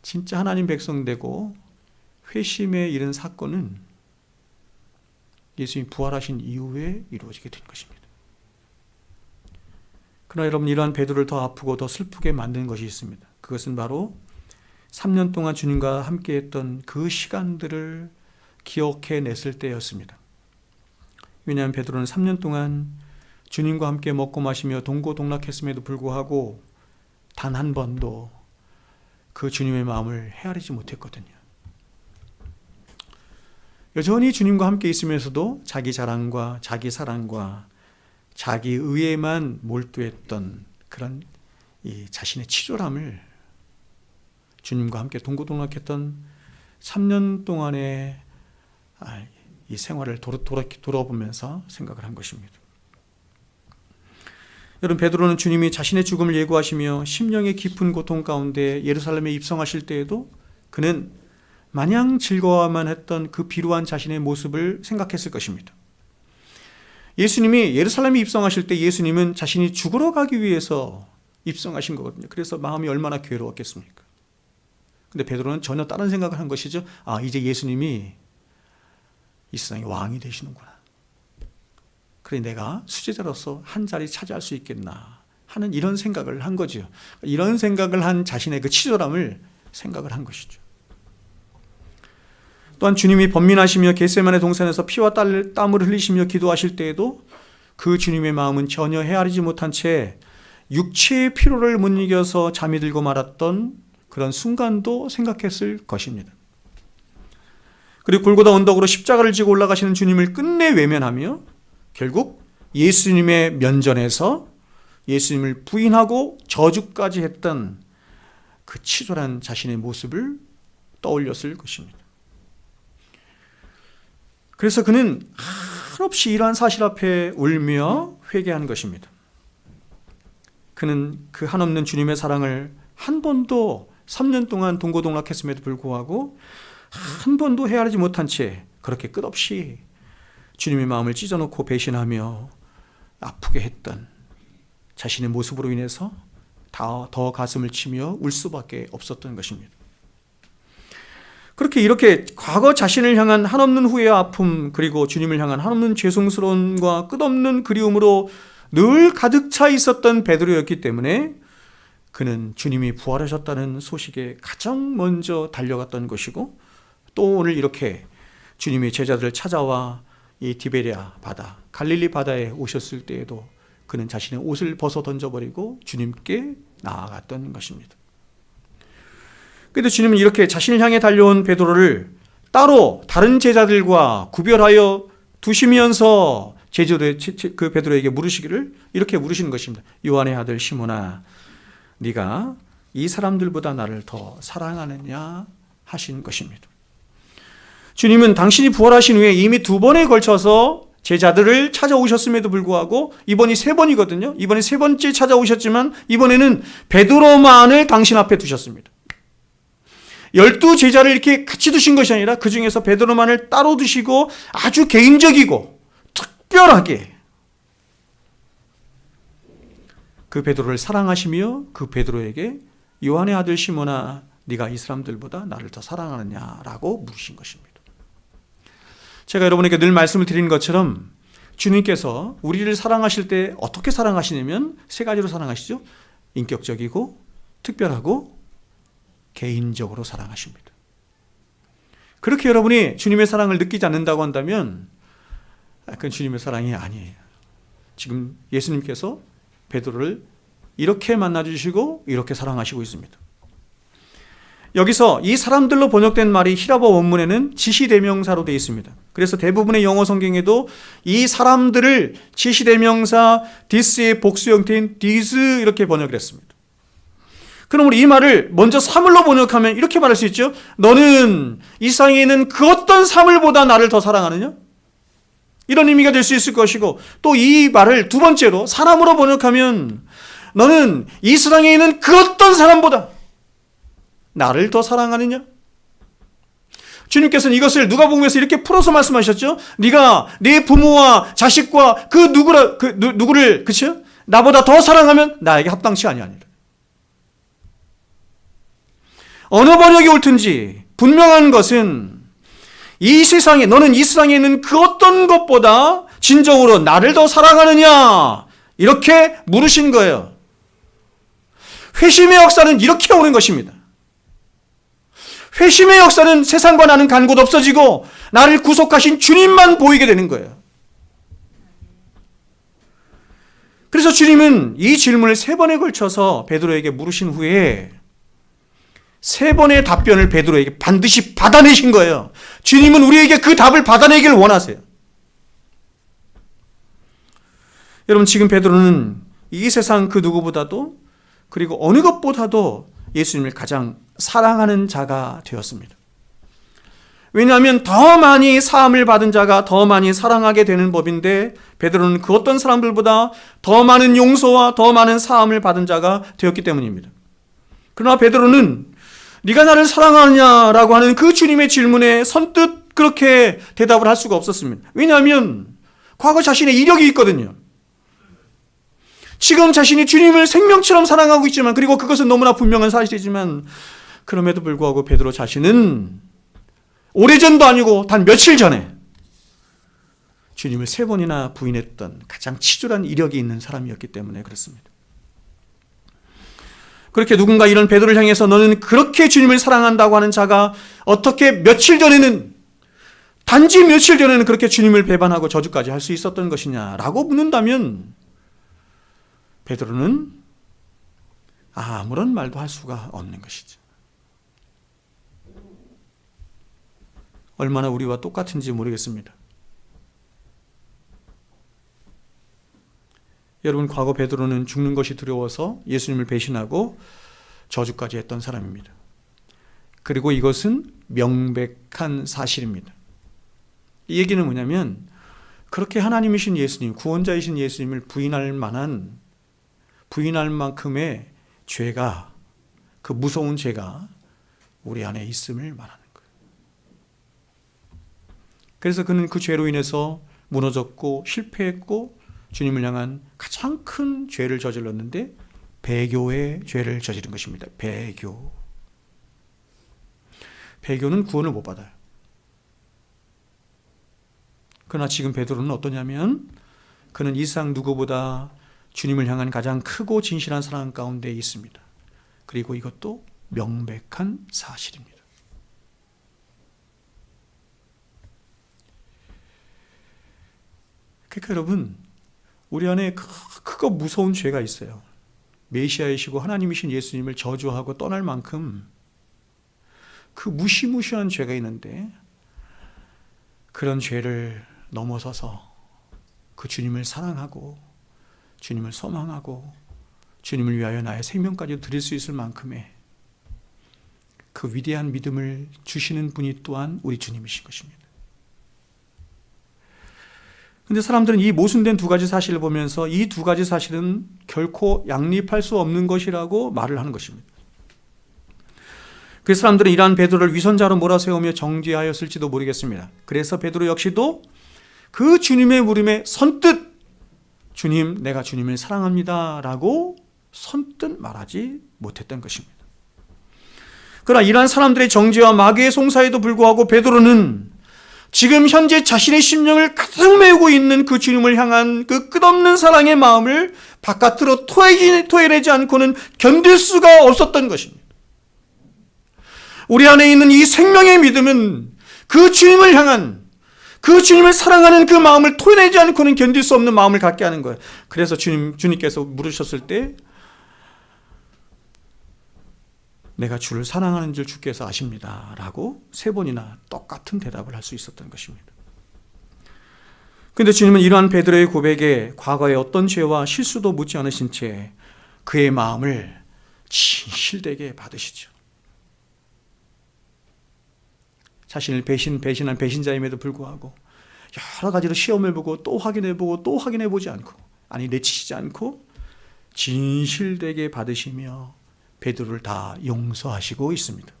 진짜 하나님 백성 되고 회심에 이른 사건은 예수님이 부활하신 이후에 이루어지게 된 것입니다. 그러나 여러분, 이러한 베드로를 더 아프고 더 슬프게 만드는 것이 있습니다. 그것은 바로 3년 동안 주님과 함께했던 그 시간들을 기억해냈을 때였습니다. 왜냐하면 베드로는 3년 동안 주님과 함께 먹고 마시며 동고동락했음에도 불구하고 단 한 번도 그 주님의 마음을 헤아리지 못했거든요. 여전히 주님과 함께 있으면서도 자기 자랑과 자기 사랑과 자기 의에만 몰두했던 그런 이 자신의 치졸함을 주님과 함께 동고동락했던 3년 동안의 이 생활을 돌아보면서 생각을 한 것입니다. 여러분, 베드로는 주님이 자신의 죽음을 예고하시며 심령의 깊은 고통 가운데 예루살렘에 입성하실 때에도 그는 마냥 즐거워만 했던 그 비루한 자신의 모습을 생각했을 것입니다. 예수님이 예루살렘에 입성하실 때 예수님은 자신이 죽으러 가기 위해서 입성하신 거거든요. 그래서 마음이 얼마나 괴로웠겠습니까? 근데 베드로는 전혀 다른 생각을 한 것이죠. 이제 예수님이 이 세상의 왕이 되시는구나. 그래, 내가 수제자로서 한 자리 차지할 수 있겠나 하는 이런 생각을 한 거죠. 이런 생각을 한 자신의 그 치졸함을 생각을 한 것이죠. 또한 주님이 번민하시며 겟세마네 동산에서 피와 땀을 흘리시며 기도하실 때에도 그 주님의 마음은 전혀 헤아리지 못한 채 육체의 피로를 못 이겨서 잠이 들고 말았던 그런 순간도 생각했을 것입니다. 그리고 골고다 언덕으로 십자가를 지고 올라가시는 주님을 끝내 외면하며 결국 예수님의 면전에서 예수님을 부인하고 저주까지 했던 그 치졸한 자신의 모습을 떠올렸을 것입니다. 그래서 그는 한없이 이러한 사실 앞에 울며 회개한 것입니다. 그는 그 한없는 주님의 사랑을 한 번도 3년 동안 동고동락했음에도 불구하고 한 번도 헤아리지 못한 채 그렇게 끝없이 주님의 마음을 찢어놓고 배신하며 아프게 했던 자신의 모습으로 인해서 더 가슴을 치며 울 수밖에 없었던 것입니다. 그렇게 이렇게 과거 자신을 향한 한없는 후회와 아픔, 그리고 주님을 향한 한없는 죄송스러움과 끝없는 그리움으로 늘 가득 차 있었던 베드로였기 때문에 그는 주님이 부활하셨다는 소식에 가장 먼저 달려갔던 것이고, 또 오늘 이렇게 주님의 제자들을 찾아와 이 디베랴 바다, 갈릴리 바다에 오셨을 때에도 그는 자신의 옷을 벗어 던져버리고 주님께 나아갔던 것입니다. 그런데 주님은 이렇게 자신을 향해 달려온 베드로를 따로 다른 제자들과 구별하여 두시면서 그 베드로에게 물으시기를 이렇게 물으시는 것입니다. 요한의 아들 시몬아, 네가 이 사람들보다 나를 더 사랑하느냐 하신 것입니다. 주님은 당신이 부활하신 후에 이미 2번에 걸쳐서 제자들을 찾아오셨음에도 불구하고 이번이 3번이거든요. 이번에 3번째 찾아오셨지만 이번에는 베드로만을 당신 앞에 두셨습니다. 12 제자를 이렇게 같이 두신 것이 아니라 그 중에서 베드로만을 따로 두시고 아주 개인적이고 특별하게 그 베드로를 사랑하시며 그 베드로에게 요한의 아들 시몬아, 네가 이 사람들보다 나를 더 사랑하느냐라고 물으신 것입니다. 제가 여러분에게 늘 말씀을 드리는 것처럼 주님께서 우리를 사랑하실 때 어떻게 사랑하시냐면 3가지로 사랑하시죠. 인격적이고 특별하고 개인적으로 사랑하십니다. 그렇게 여러분이 주님의 사랑을 느끼지 않는다고 한다면 그건 주님의 사랑이 아니에요. 지금 예수님께서 베드로를 이렇게 만나주시고 이렇게 사랑하시고 있습니다. 여기서 이 사람들로 번역된 말이 히라보 원문에는 지시대명사로 되어 있습니다. 그래서 대부분의 영어 성경에도 이 사람들을 지시대명사 this의 복수 형태인 these 이렇게 번역을 했습니다. 그럼 우리 이 말을 먼저 사물로 번역하면 이렇게 말할 수 있죠. 너는 이 세상에 있는 그 어떤 사물보다 나를 더 사랑하느냐? 이런 의미가 될 수 있을 것이고, 또 이 말을 2번째로 사람으로 번역하면 너는 이 세상에 있는 그 어떤 사람보다 나를 더 사랑하느냐? 주님께서는 이것을 누가복음에서 이렇게 풀어서 말씀하셨죠. 네가 네 부모와 자식과 그 누구를 그쵸? 나보다 더 사랑하면 나에게 합당치 아니하니라. 어느 번역이 옳든지 분명한 것은 이 세상에 너는 이 세상에 있는 그 어떤 것보다 진정으로 나를 더 사랑하느냐 이렇게 물으신 거예요. 회심의 역사는 이렇게 오는 것입니다. 회심의 역사는 세상과 나는 간 곳 없어지고 나를 구속하신 주님만 보이게 되는 거예요. 그래서 주님은 이 질문을 3번에 걸쳐서 베드로에게 물으신 후에 3번의 답변을 베드로에게 반드시 받아내신 거예요. 주님은 우리에게 그 답을 받아내기를 원하세요. 여러분, 지금 베드로는 이 세상 그 누구보다도, 그리고 어느 것보다도 예수님을 가장 사랑하는 자가 되었습니다. 왜냐하면 더 많이 사함을 받은 자가 더 많이 사랑하게 되는 법인데, 베드로는 그 어떤 사람들보다 더 많은 용서와 더 많은 사함을 받은 자가 되었기 때문입니다. 그러나 베드로는 네가 나를 사랑하느냐라고 하는 그 주님의 질문에 선뜻 그렇게 대답을 할 수가 없었습니다. 왜냐하면 과거 자신의 이력이 있거든요. 지금 자신이 주님을 생명처럼 사랑하고 있지만, 그리고 그것은 너무나 분명한 사실이지만, 그럼에도 불구하고 베드로 자신은 오래전도 아니고 단 며칠 전에 주님을 3번이나 부인했던 가장 치졸한 이력이 있는 사람이었기 때문에 그렇습니다. 그렇게 누군가 이런 베드로를 향해서 너는 그렇게 주님을 사랑한다고 하는 자가 어떻게 며칠 전에는, 단지 며칠 전에는 그렇게 주님을 배반하고 저주까지 할 수 있었던 것이냐라고 묻는다면 베드로는 아무런 말도 할 수가 없는 것이죠. 얼마나 우리와 똑같은지 모르겠습니다. 여러분, 과거 베드로는 죽는 것이 두려워서 예수님을 배신하고 저주까지 했던 사람입니다. 그리고 이것은 명백한 사실입니다. 이 얘기는 뭐냐면, 그렇게 하나님이신 예수님, 구원자이신 예수님을 부인할 만큼의 죄가, 그 무서운 죄가 우리 안에 있음을 말하는 거예요. 그래서 그는 그 죄로 인해서 무너졌고 실패했고 주님을 향한 가장 큰 죄를 저질렀는데, 배교의 죄를 저지른 것입니다. 배교는 구원을 못 받아요. 그러나 지금 베드로는 어떠냐면, 그는 이 세상 누구보다 주님을 향한 가장 크고 진실한 사랑 가운데 있습니다. 그리고 이것도 명백한 사실입니다. 그러니까 여러분, 우리 안에 크고 무서운 죄가 있어요. 메시아이시고 하나님이신 예수님을 저주하고 떠날 만큼 그 무시무시한 죄가 있는데, 그런 죄를 넘어서서 그 주님을 사랑하고 주님을 소망하고 주님을 위하여 나의 생명까지 드릴 수 있을 만큼의 그 위대한 믿음을 주시는 분이 또한 우리 주님이신 것입니다. 그런데 사람들은 이 모순된 2가지 사실을 보면서 이 2가지 사실은 결코 양립할 수 없는 것이라고 말을 하는 것입니다. 그래서 사람들은 이러한 베드로를 위선자로 몰아세우며 정죄하였을지도 모르겠습니다. 그래서 베드로 역시도 그 주님의 물음에 선뜻 주님, 내가 주님을 사랑합니다 라고 선뜻 말하지 못했던 것입니다. 그러나 이러한 사람들의 정죄와 마귀의 송사에도 불구하고 베드로는 지금 현재 자신의 심령을 가득 메우고 있는 그 주님을 향한 그 끝없는 사랑의 마음을 바깥으로 토해내지 않고는 견딜 수가 없었던 것입니다. 우리 안에 있는 이 생명의 믿음은 그 주님을 향한, 그 주님을 사랑하는 그 마음을 토해내지 않고는 견딜 수 없는 마음을 갖게 하는 거예요. 그래서 주님께서 물으셨을 때 내가 주를 사랑하는 줄 주께서 아십니다 라고 3번이나 똑같은 대답을 할 수 있었던 것입니다. 그런데 주님은 이러한 베드로의 고백에 과거의 어떤 죄와 실수도 묻지 않으신 채 그의 마음을 진실되게 받으시죠. 자신을 배신한 배신자임에도 불구하고 여러 가지로 시험을 보고 또 확인해보고 또 확인해보지 않고, 아니 내치지 않고 진실되게 받으시며 베드로를 다 용서하시고 있습니다.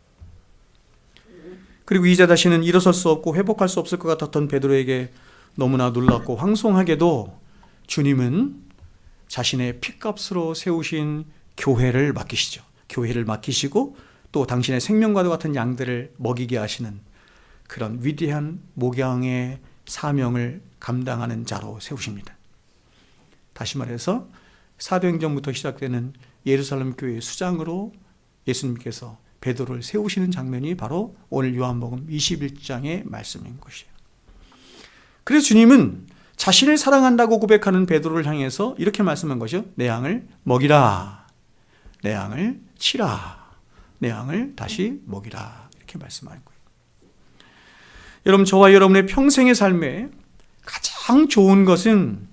그리고 이제 다시는 일어설 수 없고 회복할 수 없을 것 같았던 베드로에게 너무나 놀랍고 황송하게도 주님은 자신의 핏값으로 세우신 교회를 맡기시죠. 교회를 맡기시고 또 당신의 생명과도 같은 양들을 먹이게 하시는 그런 위대한 목양의 사명을 감당하는 자로 세우십니다. 다시 말해서 사도행전부터 시작되는 예루살렘 교회의 수장으로 예수님께서 베드로를 세우시는 장면이 바로 오늘 요한복음 21장의 말씀인 것이에요. 그래서 주님은 자신을 사랑한다고 고백하는 베드로를 향해서 이렇게 말씀한 것이요. 내 양을 먹이라. 내 양을 치라. 내 양을 다시 먹이라. 이렇게 말씀하는 거예요. 여러분, 저와 여러분의 평생의 삶에 가장 좋은 것은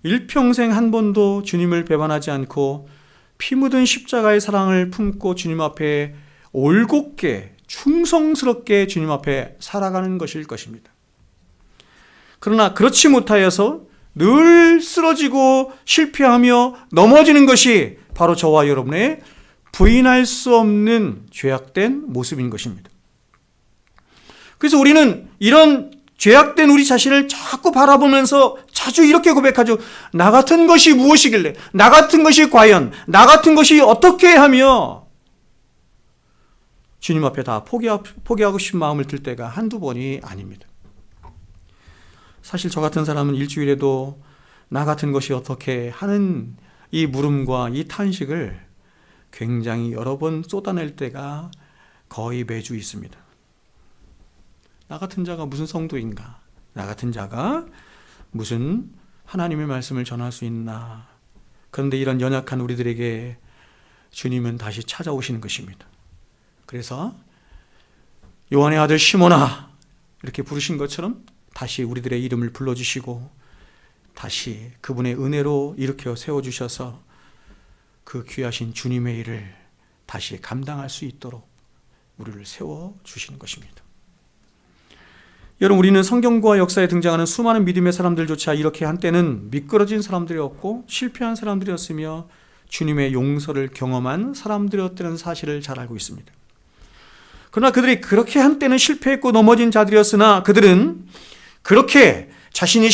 일평생 한 번도 주님을 배반하지 않고 피 묻은 십자가의 사랑을 품고 주님 앞에 올곧게 충성스럽게 주님 앞에 살아가는 것일 것입니다. 그러나 그렇지 못하여서 늘 쓰러지고 실패하며 넘어지는 것이 바로 저와 여러분의 부인할 수 없는 죄악된 모습인 것입니다. 그래서 우리는 이런 죄악된 우리 자신을 자꾸 바라보면서 자주 이렇게 고백하죠. 나 같은 것이 무엇이길래, 나 같은 것이 과연, 나 같은 것이 어떻게 하며 주님 앞에 다 포기하고 싶은 마음을 들 때가 한두 번이 아닙니다. 사실 저 같은 사람은 일주일에도 나 같은 것이 어떻게 하는 이 물음과 이 탄식을 굉장히 여러 번 쏟아낼 때가 거의 매주 있습니다. 나 같은 자가 무슨 성도인가? 나 같은 자가 무슨 하나님의 말씀을 전할 수 있나? 그런데 이런 연약한 우리들에게 주님은 다시 찾아오시는 것입니다. 그래서 요한의 아들 시몬아 이렇게 부르신 것처럼 다시 우리들의 이름을 불러주시고 다시 그분의 은혜로 일으켜 세워주셔서 그 귀하신 주님의 일을 다시 감당할 수 있도록 우리를 세워주시는 것입니다. 여러분, 우리는 성경과 역사에 등장하는 수많은 믿음의 사람들조차 이렇게 한때는 미끄러진 사람들이었고 실패한 사람들이었으며 주님의 용서를 경험한 사람들이었다는 사실을 잘 알고 있습니다. 그러나 그들이 그렇게 한때는 실패했고 넘어진 자들이었으나 그들은 그렇게 자신이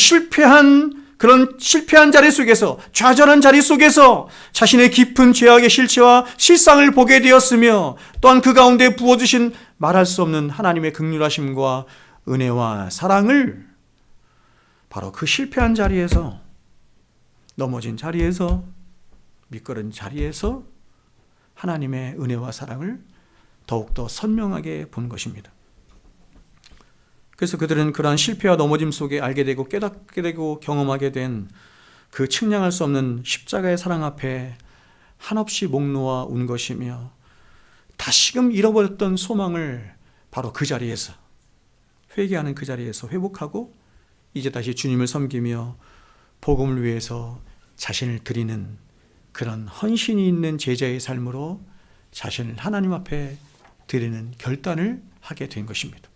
그런 실패한 자리 속에서, 좌절한 자리 속에서 자신의 깊은 죄악의 실체와 실상을 보게 되었으며 또한 그 가운데 부어주신 말할 수 없는 하나님의 긍휼하심과 은혜와 사랑을 바로 그 실패한 자리에서, 넘어진 자리에서, 미끄러진 자리에서 하나님의 은혜와 사랑을 더욱더 선명하게 본 것입니다. 그래서 그들은 그러한 실패와 넘어짐 속에 알게 되고 깨닫게 되고 경험하게 된 그 측량할 수 없는 십자가의 사랑 앞에 한없이 목 놓아 운 것이며 다시금 잃어버렸던 소망을 바로 그 자리에서, 회개하는 그 자리에서 회복하고 이제 다시 주님을 섬기며 복음을 위해서 자신을 드리는 그런 헌신이 있는 제자의 삶으로 자신을 하나님 앞에 드리는 결단을 하게 된 것입니다.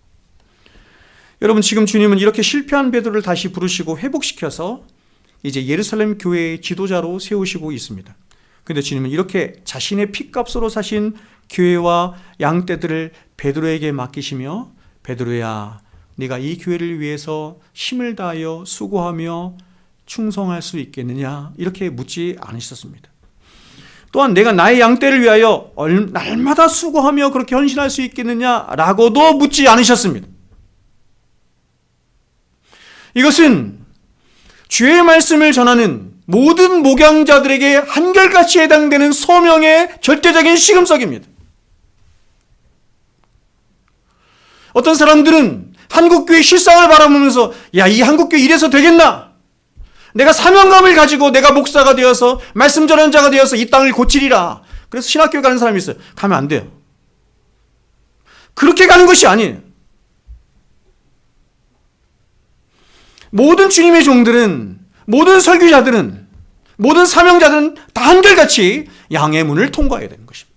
여러분, 지금 주님은 이렇게 실패한 베드로를 다시 부르시고 회복시켜서 이제 예루살렘 교회의 지도자로 세우시고 있습니다. 그런데 주님은 이렇게 자신의 피값으로 사신 교회와 양떼들을 베드로에게 맡기시며 베드로야, 네가 이 교회를 위해서 힘을 다하여 수고하며 충성할 수 있겠느냐? 이렇게 묻지 않으셨습니다. 또한 내가 나의 양떼를 위하여 날마다 수고하며 그렇게 헌신할 수 있겠느냐라고도 묻지 않으셨습니다. 이것은 주의 말씀을 전하는 모든 목양자들에게 한결같이 해당되는 소명의 절대적인 시금석입니다. 어떤 사람들은 한국교회 실상을 바라보면서 야, 이 한국교회 이래서 되겠나? 내가 사명감을 가지고 내가 목사가 되어서 말씀 전하는 자가 되어서 이 땅을 고치리라. 그래서 신학교에 가는 사람이 있어요. 가면 안 돼요. 그렇게 가는 것이 아니에요. 모든 주님의 종들은, 모든 설교자들은, 모든 사명자들은 다 한결같이 양의 문을 통과해야 되는 것입니다.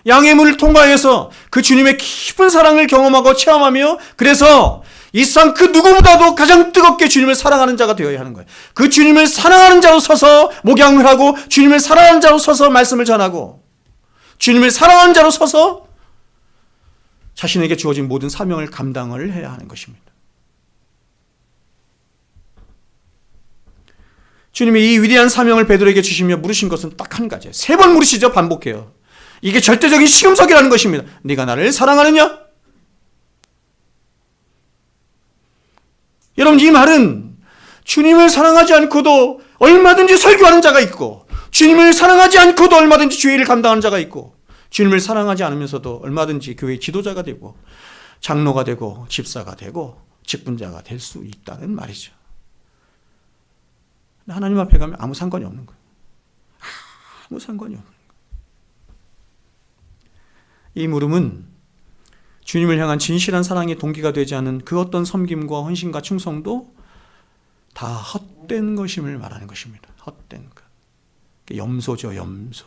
양의 문을 통과해서 그 주님의 깊은 사랑을 경험하고 체험하며 그래서 이 세상 그 누구보다도 가장 뜨겁게 주님을 사랑하는 자가 되어야 하는 거예요. 그 주님을 사랑하는 자로 서서 목양을 하고 주님을 사랑하는 자로 서서 말씀을 전하고 주님을 사랑하는 자로 서서 자신에게 주어진 모든 사명을 감당을 해야 하는 것입니다. 주님이 이 위대한 사명을 베드로에게 주시며 물으신 것은 딱 한 가지예요. 3번 물으시죠. 반복해요. 이게 절대적인 시금석이라는 것입니다. 네가 나를 사랑하느냐? 여러분, 이 말은 주님을 사랑하지 않고도 얼마든지 설교하는 자가 있고 주님을 사랑하지 않고도 얼마든지 주의를 감당하는 자가 있고 주님을 사랑하지 않으면서도 얼마든지 교회의 지도자가 되고 장로가 되고 집사가 되고 직분자가 될 수 있다는 말이죠. 하나님 앞에 가면 아무 상관이 없는 거예요. 아무 상관이 없는 거예요. 이 물음은 주님을 향한 진실한 사랑의 동기가 되지 않은 그 어떤 섬김과 헌신과 충성도 다 헛된 것임을 말하는 것입니다. 헛된 것. 염소죠, 염소.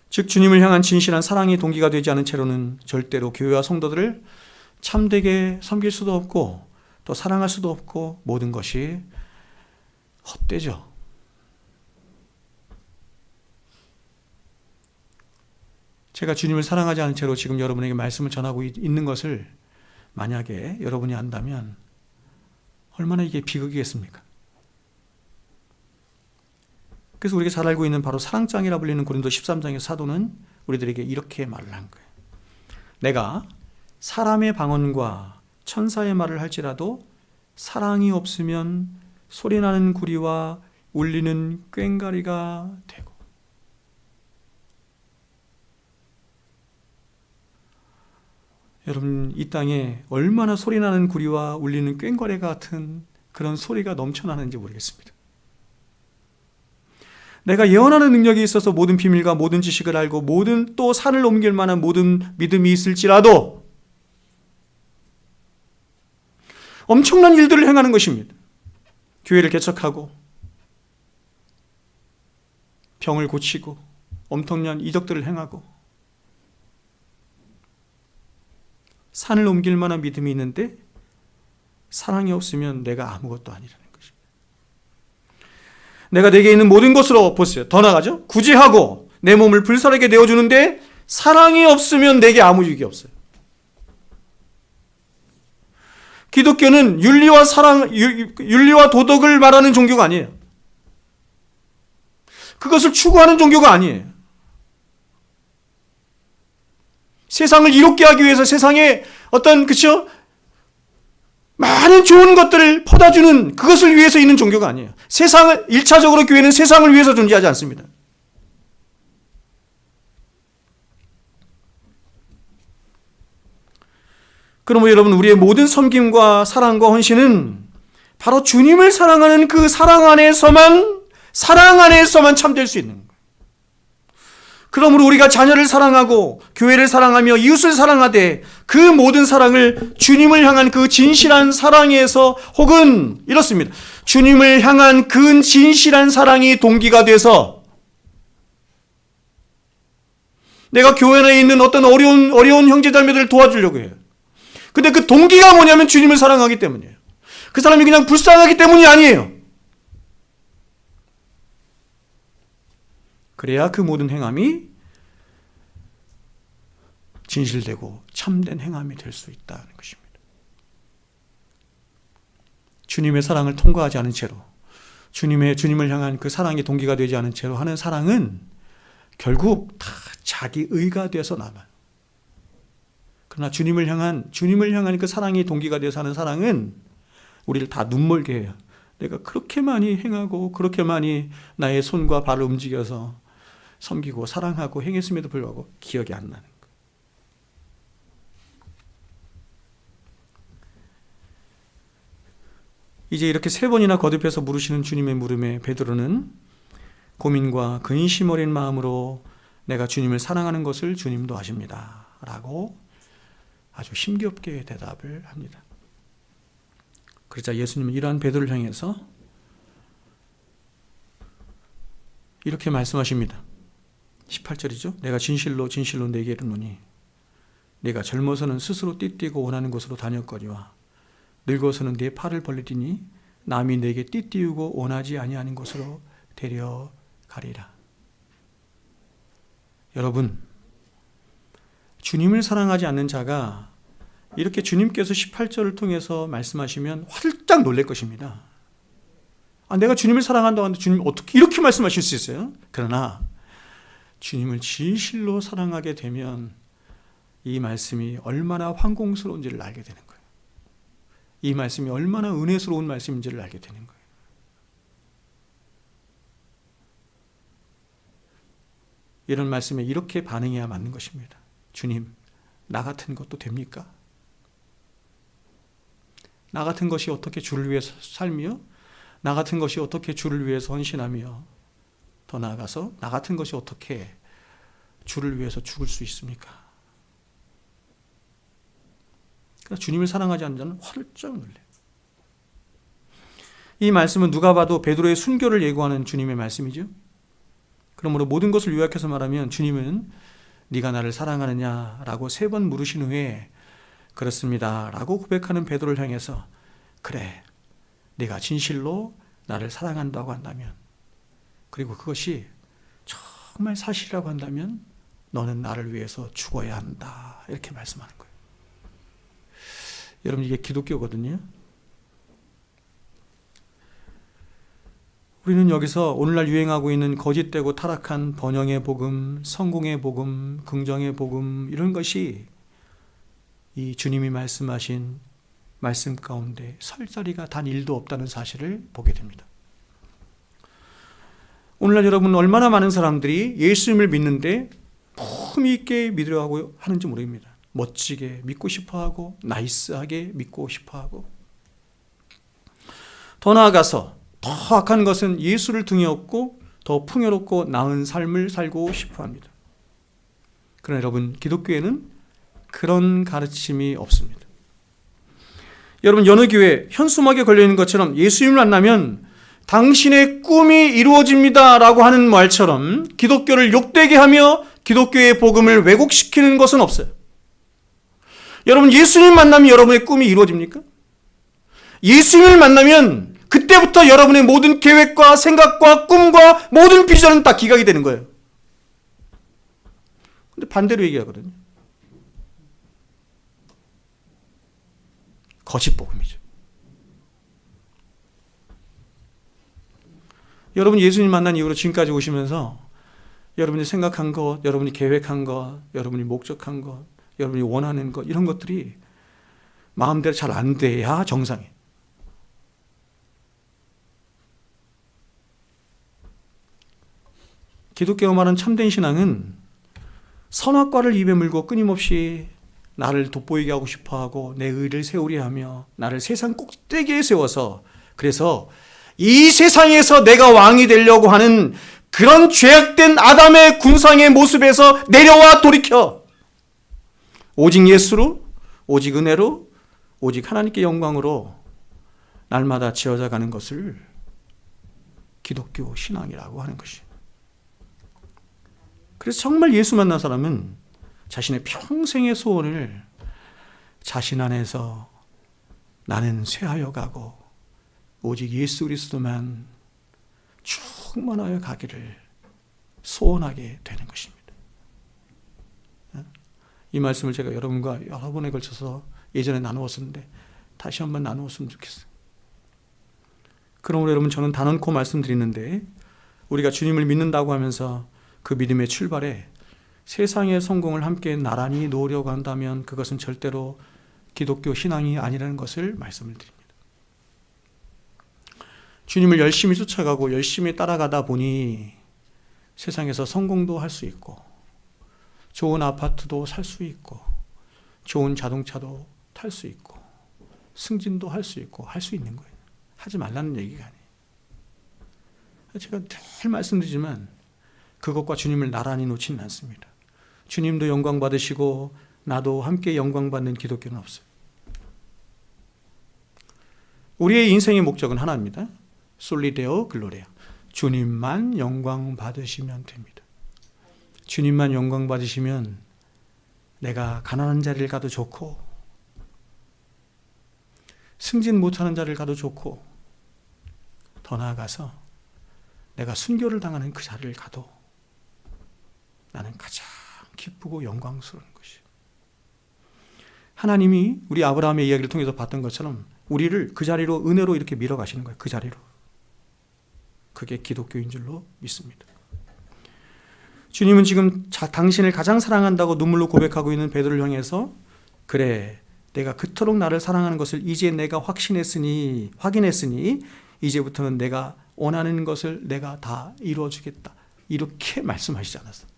즉 주님을 향한 진실한 사랑의 동기가 되지 않은 채로는 절대로 교회와 성도들을 참되게 섬길 수도 없고 또 사랑할 수도 없고 모든 것이 헛되죠. 제가 주님을 사랑하지 않은 채로 지금 여러분에게 말씀을 전하고 있는 것을 만약에 여러분이 안다면 얼마나 이게 비극이겠습니까? 그래서 우리가 잘 알고 있는 바로 사랑장이라 불리는 고린도 13장의 사도는 우리들에게 이렇게 말을 한 거예요. 내가 사람의 방언과 천사의 말을 할지라도 사랑이 없으면 소리나는 구리와 울리는 꽹과리가 되고. 여러분, 이 땅에 얼마나 소리나는 구리와 울리는 꽹과리 같은 그런 소리가 넘쳐나는지 모르겠습니다. 내가 예언하는 능력이 있어서 모든 비밀과 모든 지식을 알고 모든 또 산을 옮길 만한 모든 믿음이 있을지라도 엄청난 일들을 행하는 것입니다. 교회를 개척하고 병을 고치고 엄청난 이적들을 행하고 산을 옮길 만한 믿음이 있는데 사랑이 없으면 내가 아무것도 아니라는 것입니다. 내가 내게 있는 모든 것으로 보세요. 더 나아가죠. 구제하고 내 몸을 불살에게 내어주는데 사랑이 없으면 내게 아무 유익이 없어요. 기독교는 윤리와 도덕을 말하는 종교가 아니에요. 그것을 추구하는 종교가 아니에요. 세상을 이롭게 하기 위해서 세상에 어떤 많은 좋은 것들을 퍼다주는 그것을 위해서 있는 종교가 아니에요. 세상을 1차적으로 교회는 세상을 위해서 존재하지 않습니다. 그러므로 여러분, 우리의 모든 섬김과 사랑과 헌신은 바로 주님을 사랑하는 그 사랑 안에서만 참될 수 있는 거예요. 그러므로 우리가 자녀를 사랑하고 교회를 사랑하며 이웃을 사랑하되 그 모든 사랑을 주님을 향한 그 진실한 사랑에서 혹은 이렇습니다. 주님을 향한 그 진실한 사랑이 동기가 돼서 내가 교회 내에 있는 어떤 어려운 형제자매들을 도와주려고 해요. 근데 그 동기가 뭐냐면 주님을 사랑하기 때문이에요. 그 사람이 그냥 불쌍하기 때문이 아니에요. 그래야 그 모든 행함이 진실되고 참된 행함이 될 수 있다는 것입니다. 주님의 사랑을 통과하지 않은 채로 주님을 향한 그 사랑의 동기가 되지 않은 채로 하는 사랑은 결국 다 자기 의가 되어서 남아요. 그러나 주님을 향한 그 사랑의 동기가 되어서 하는 사랑은 우리를 다 눈멀게 해요. 내가 그렇게 많이 행하고 그렇게 많이 나의 손과 발을 움직여서 섬기고 사랑하고 행했음에도 불구하고 기억이 안 나는 거예요. 이제 이렇게 3번이나 거듭해서 물으시는 주님의 물음에 베드로는 고민과 근심 어린 마음으로 내가 주님을 사랑하는 것을 주님도 아십니다. 라고 아주 힘겹게 대답을 합니다. 그러자 예수님은 이러한 베드로를 향해서 이렇게 말씀하십니다. 18절이죠. 내가 진실로 내게 이르노니 네가 젊어서는 스스로 띠뛰고 원하는 곳으로 다녔거니와 늙어서는 네 팔을 벌리더니 남이 네게 띠띠우고 원하지 아니하는 곳으로 데려가리라. 여러분, 주님을 사랑하지 않는 자가 이렇게 주님께서 18절을 통해서 말씀하시면 활짝 놀랄 것입니다. 내가 주님을 사랑한다고 하는데 주님 어떻게 이렇게 말씀하실 수 있어요? 그러나 주님을 진실로 사랑하게 되면 이 말씀이 얼마나 황공스러운지를 알게 되는 거예요. 이 말씀이 얼마나 은혜스러운 말씀인지를 알게 되는 거예요. 이런 말씀에 이렇게 반응해야 맞는 것입니다. 주님, 나 같은 것도 됩니까? 나 같은 것이 어떻게 주를 위해서 살며 나 같은 것이 어떻게 주를 위해서 헌신하며 더 나아가서 나 같은 것이 어떻게 주를 위해서 죽을 수 있습니까? 그러나 주님을 사랑하지 않는 자는 활짝 놀래요. 이 말씀은 누가 봐도 베드로의 순교를 예고하는 주님의 말씀이죠. 그러므로 모든 것을 요약해서 말하면 주님은 네가 나를 사랑하느냐라고 3번 물으신 후에 그렇습니다 라고 고백하는 베드로를 향해서 그래, 네가 진실로 나를 사랑한다고 한다면, 그리고 그것이 정말 사실이라고 한다면 너는 나를 위해서 죽어야 한다, 이렇게 말씀하는 거예요. 여러분, 이게 기독교거든요. 우리는 여기서 오늘날 유행하고 있는 거짓되고 타락한 번영의 복음, 성공의 복음, 긍정의 복음, 이런 것이 이 주님이 말씀하신 말씀 가운데 설 자리가 단 1도 없다는 사실을 보게 됩니다. 오늘날 여러분, 얼마나 많은 사람들이 예수님을 믿는데 품위 있게 믿으려고 하는지 모릅니다. 멋지게 믿고 싶어하고 나이스하게 믿고 싶어하고, 더 나아가서 더 악한 것은 예수를 등에 업고 더 풍요롭고 나은 삶을 살고 싶어합니다. 그러나 여러분, 기독교에는 그런 가르침이 없습니다. 여러분, 여느 교회 현수막에 걸려있는 것처럼 예수님을 만나면 당신의 꿈이 이루어집니다 라고 하는 말처럼 기독교를 욕되게 하며 기독교의 복음을 왜곡시키는 것은 없어요. 여러분, 예수님 만나면 여러분의 꿈이 이루어집니까? 예수님을 만나면 그때부터 여러분의 모든 계획과 생각과 꿈과 모든 비전은 다 기각이 되는 거예요. 근데 반대로 얘기하거든요. 거짓 복음이죠. 여러분, 예수님 만난 이후로 지금까지 오시면서 여러분이 생각한 것, 여러분이 계획한 것, 여러분이 목적한 것, 여러분이 원하는 것, 이런 것들이 마음대로 잘 안 돼야 정상이에요. 기독교가 말하는 참된 신앙은 선악과를 입에 물고 끊임없이 나를 돋보이게 하고 싶어하고 내 의를 세우려 하며 나를 세상 꼭대기에 세워서, 그래서 이 세상에서 내가 왕이 되려고 하는 그런 죄악된 아담의 군상의 모습에서 내려와 돌이켜 오직 예수로, 오직 은혜로, 오직 하나님께 영광으로 날마다 지어져 가는 것을 기독교 신앙이라고 하는 것이에요. 그래서 정말 예수 만난 사람은 자신의 평생의 소원을 자신 안에서 나는 쇠하여 가고 오직 예수 그리스도만 충만하여 가기를 소원하게 되는 것입니다. 이 말씀을 제가 여러분과 여러 번에 걸쳐서 예전에 나누었었는데 다시 한번 나누었으면 좋겠어요. 그러므로 여러분, 저는 단언코 말씀드리는데 우리가 주님을 믿는다고 하면서 그 믿음의 출발에 세상의 성공을 함께 나란히 놓으려고 한다면 그것은 절대로 기독교 신앙이 아니라는 것을 말씀을 드립니다. 주님을 열심히 쫓아가고 열심히 따라가다 보니 세상에서 성공도 할 수 있고 좋은 아파트도 살 수 있고 좋은 자동차도 탈 수 있고 승진도 할 수 있고 할 수 있는 거예요. 하지 말라는 얘기가 아니에요. 제가 늘 말씀드리지만 그것과 주님을 나란히 놓지는 않습니다. 주님도 영광 받으시고 나도 함께 영광 받는 기독교는 없어요. 우리의 인생의 목적은 하나입니다. 솔리데오 글로리아. 주님만 영광 받으시면 됩니다. 주님만 영광 받으시면 내가 가난한 자리를 가도 좋고 승진 못하는 자리를 가도 좋고 더 나아가서 내가 순교를 당하는 그 자리를 가도 나는 가장 기쁘고 영광스러운 것이에요. 하나님이 우리 아브라함의 이야기를 통해서 봤던 것처럼 우리를 그 자리로 은혜로 이렇게 밀어가시는 거예요. 그 자리로. 그게 기독교인 줄로 믿습니다. 주님은 지금 당신을 가장 사랑한다고 눈물로 고백하고 있는 베드로를 향해서 그래, 내가 그토록 나를 사랑하는 것을 이제 내가 확인했으니 이제부터는 내가 원하는 것을 내가 다 이루어주겠다. 이렇게 말씀하시지 않았어요.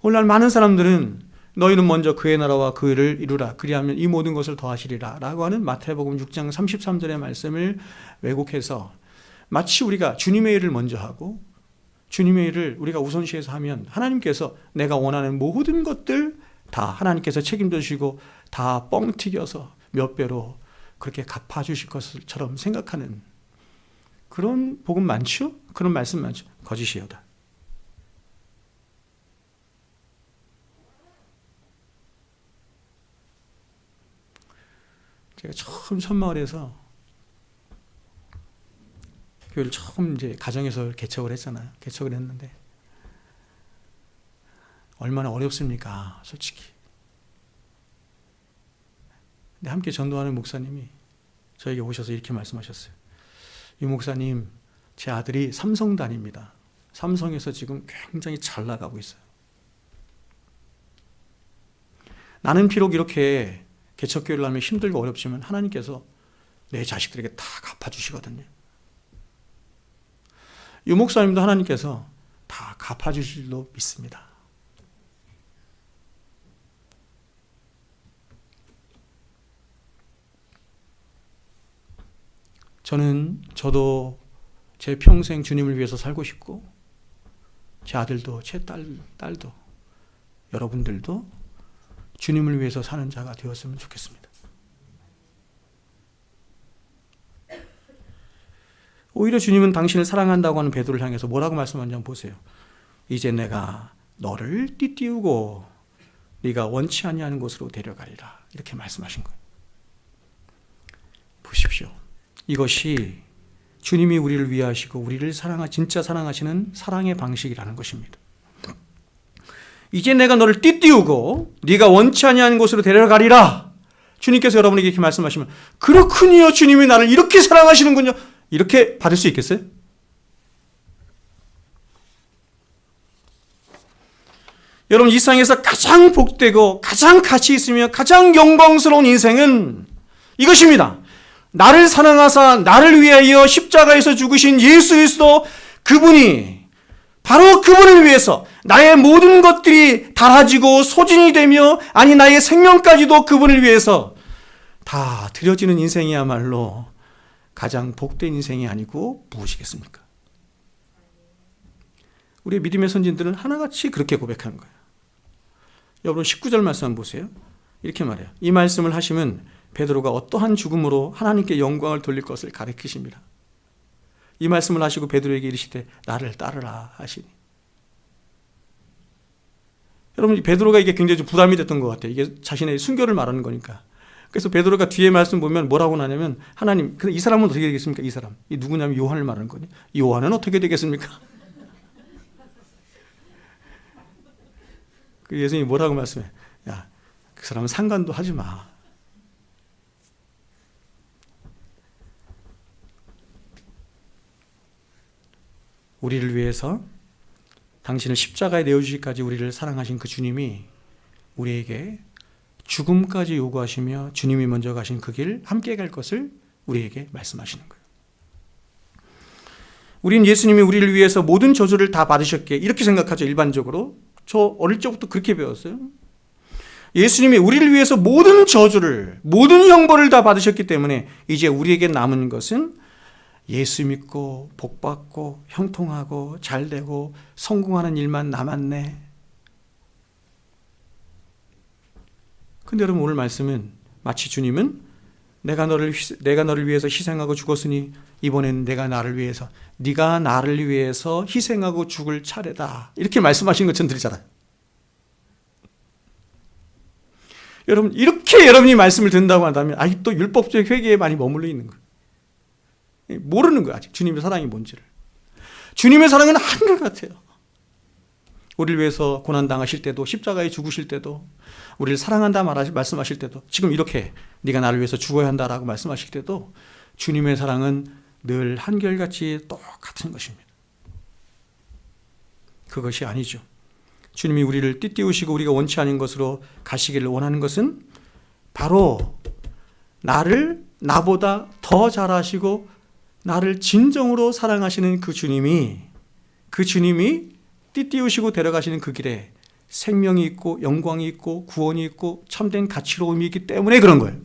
오늘날 많은 사람들은 너희는 먼저 그의 나라와 그 의를 이루라. 그리하면 이 모든 것을 더하시리라. 라고 하는 마태복음 6장 33절의 말씀을 왜곡해서 마치 우리가 주님의 일을 먼저 하고 주님의 일을 우리가 우선시해서 하면 하나님께서 내가 원하는 모든 것들 다 하나님께서 책임져 주시고 다 뻥 튀겨서 몇 배로 그렇게 갚아주실 것처럼 생각하는 그런 복음 많죠? 그런 말씀 많죠? 거짓이요다. 제가 처음 천마을에서 교회를 처음 이제 가정에서 개척을 했잖아요. 개척을 했는데 얼마나 어렵습니까? 솔직히. 근데 함께 전도하는 목사님이 저에게 오셔서 이렇게 말씀하셨어요. 유 목사님, 제 아들이 삼성 다닙니다. 삼성에서 지금 굉장히 잘 나가고 있어요. 나는 비록 이렇게 개척교회를 하면 힘들고 어렵지만 하나님께서 내 자식들에게 다 갚아주시거든요. 유 목사님도 하나님께서 다 갚아주실 줄로 믿습니다. 저도 제 평생 주님을 위해서 살고 싶고 제 아들도 제 딸도 여러분들도 주님을 위해서 사는 자가 되었으면 좋겠습니다. 오히려 주님은 당신을 사랑한다고 하는 베드로를 향해서 뭐라고 말씀하는지 한번 보세요. 이제 내가 너를 띠띠우고 네가 원치 아니하는 곳으로 데려가리라. 이렇게 말씀하신 거예요. 보십시오. 이것이 주님이 우리를 위하시고 우리를 진짜 사랑하시는 사랑의 방식이라는 것입니다. 이제 내가 너를 띠띠우고 네가 원치 아니하는 곳으로 데려가리라. 주님께서 여러분에게 이렇게 말씀하시면 그렇군요. 주님이 나를 이렇게 사랑하시는군요. 이렇게 받을 수 있겠어요? 여러분, 이 세상에서 가장 복되고 가장 가치 있으며 가장 영광스러운 인생은 이것입니다. 나를 사랑하사 나를 위하여 십자가에서 죽으신 예수 그리스도, 그분이 바로 그분을 위해서 나의 모든 것들이 달아지고 소진이 되며 아니 나의 생명까지도 그분을 위해서 다 드려지는 인생이야말로 가장 복된 인생이 아니고 무엇이겠습니까? 우리 믿음의 선진들은 하나같이 그렇게 고백한 거예요. 여러분 19절 말씀 한번 보세요. 이렇게 말해요. 이 말씀을 하시면 베드로가 어떠한 죽음으로 하나님께 영광을 돌릴 것을 가르치십니다. 이 말씀을 하시고 베드로에게 이르시되 나를 따르라 하시니. 여러분 베드로가 이게 굉장히 좀 부담이 됐던 것 같아요. 이게 자신의 순교를 말하는 거니까. 그래서 베드로가 뒤에 말씀 보면 뭐라고 나냐면 하나님, 이 사람은 어떻게 되겠습니까? 이 사람. 이 누구냐면 요한을 말하는 거니. 요한은 어떻게 되겠습니까? 그 예수님이 뭐라고 말씀해? 야, 그 사람은 상관도 하지 마. 우리를 위해서 당신을 십자가에 내어주시기까지 우리를 사랑하신 그 주님이 우리에게 죽음까지 요구하시며 주님이 먼저 가신 그 길 함께 갈 것을 우리에게 말씀하시는 거예요. 우리는 예수님이 우리를 위해서 모든 저주를 다 받으셨기에 이렇게 생각하죠. 일반적으로. 저 어릴 적부터 그렇게 배웠어요. 예수님이 우리를 위해서 모든 저주를, 모든 형벌을 다 받으셨기 때문에 이제 우리에게 남은 것은 예수 믿고 복받고 형통하고 잘되고 성공하는 일만 남았네. 근데 여러분 오늘 말씀은 마치 주님은 내가 너를 위해서 희생하고 죽었으니 이번엔 네가 나를 위해서 희생하고 죽을 차례다. 이렇게 말씀하신 것처럼 들리잖아요. 여러분 이렇게 여러분이 말씀을 듣는다고 한다면 아직도 율법적 회개에 많이 머물러 있는 거예요. 모르는 거야 아직 주님의 사랑이 뭔지를. 주님의 사랑은 한결같아요. 우리를 위해서 고난당하실 때도 십자가에 죽으실 때도 우리를 사랑한다 말씀하실 때도 지금 이렇게 네가 나를 위해서 죽어야 한다라고 말씀하실 때도 주님의 사랑은 늘 한결같이 똑같은 것입니다. 그것이 아니죠. 주님이 우리를 띠띠우시고 우리가 원치 않은 것으로 가시기를 원하는 것은 바로 나를 나보다 더 잘하시고 나를 진정으로 사랑하시는 그 주님이 띠띠우시고 데려가시는 그 길에 생명이 있고 영광이 있고 구원이 있고 참된 가치로움이 있기 때문에 그런 거예요.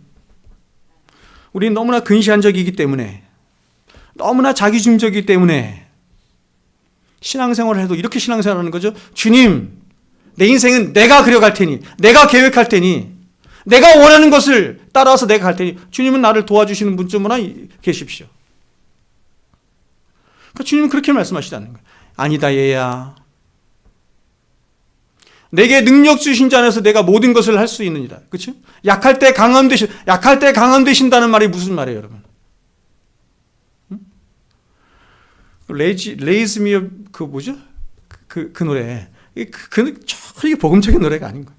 우리는 너무나 근시안적이기 때문에, 너무나 자기중심적이기 때문에 신앙생활을 해도 이렇게 신앙생활하는 거죠. 주님, 내 인생은 내가 그려갈 테니, 내가 계획할 테니, 내가 원하는 것을 따라서 내가 갈 테니 주님은 나를 도와주시는 분 좀 하나 계십시오. 그러니까 주님은 그렇게 말씀하시다는 거예요. 아니다 얘야, 내게 능력 주신 자 안에서 내가 모든 것을 할 수 있느니라. 그렇죠? 약할 때 강함 되신다는 말이 무슨 말이에요, 여러분? 레이즈 미 그 뭐죠? 그 노래. 이게 복음적인 노래가 아닌 거예요.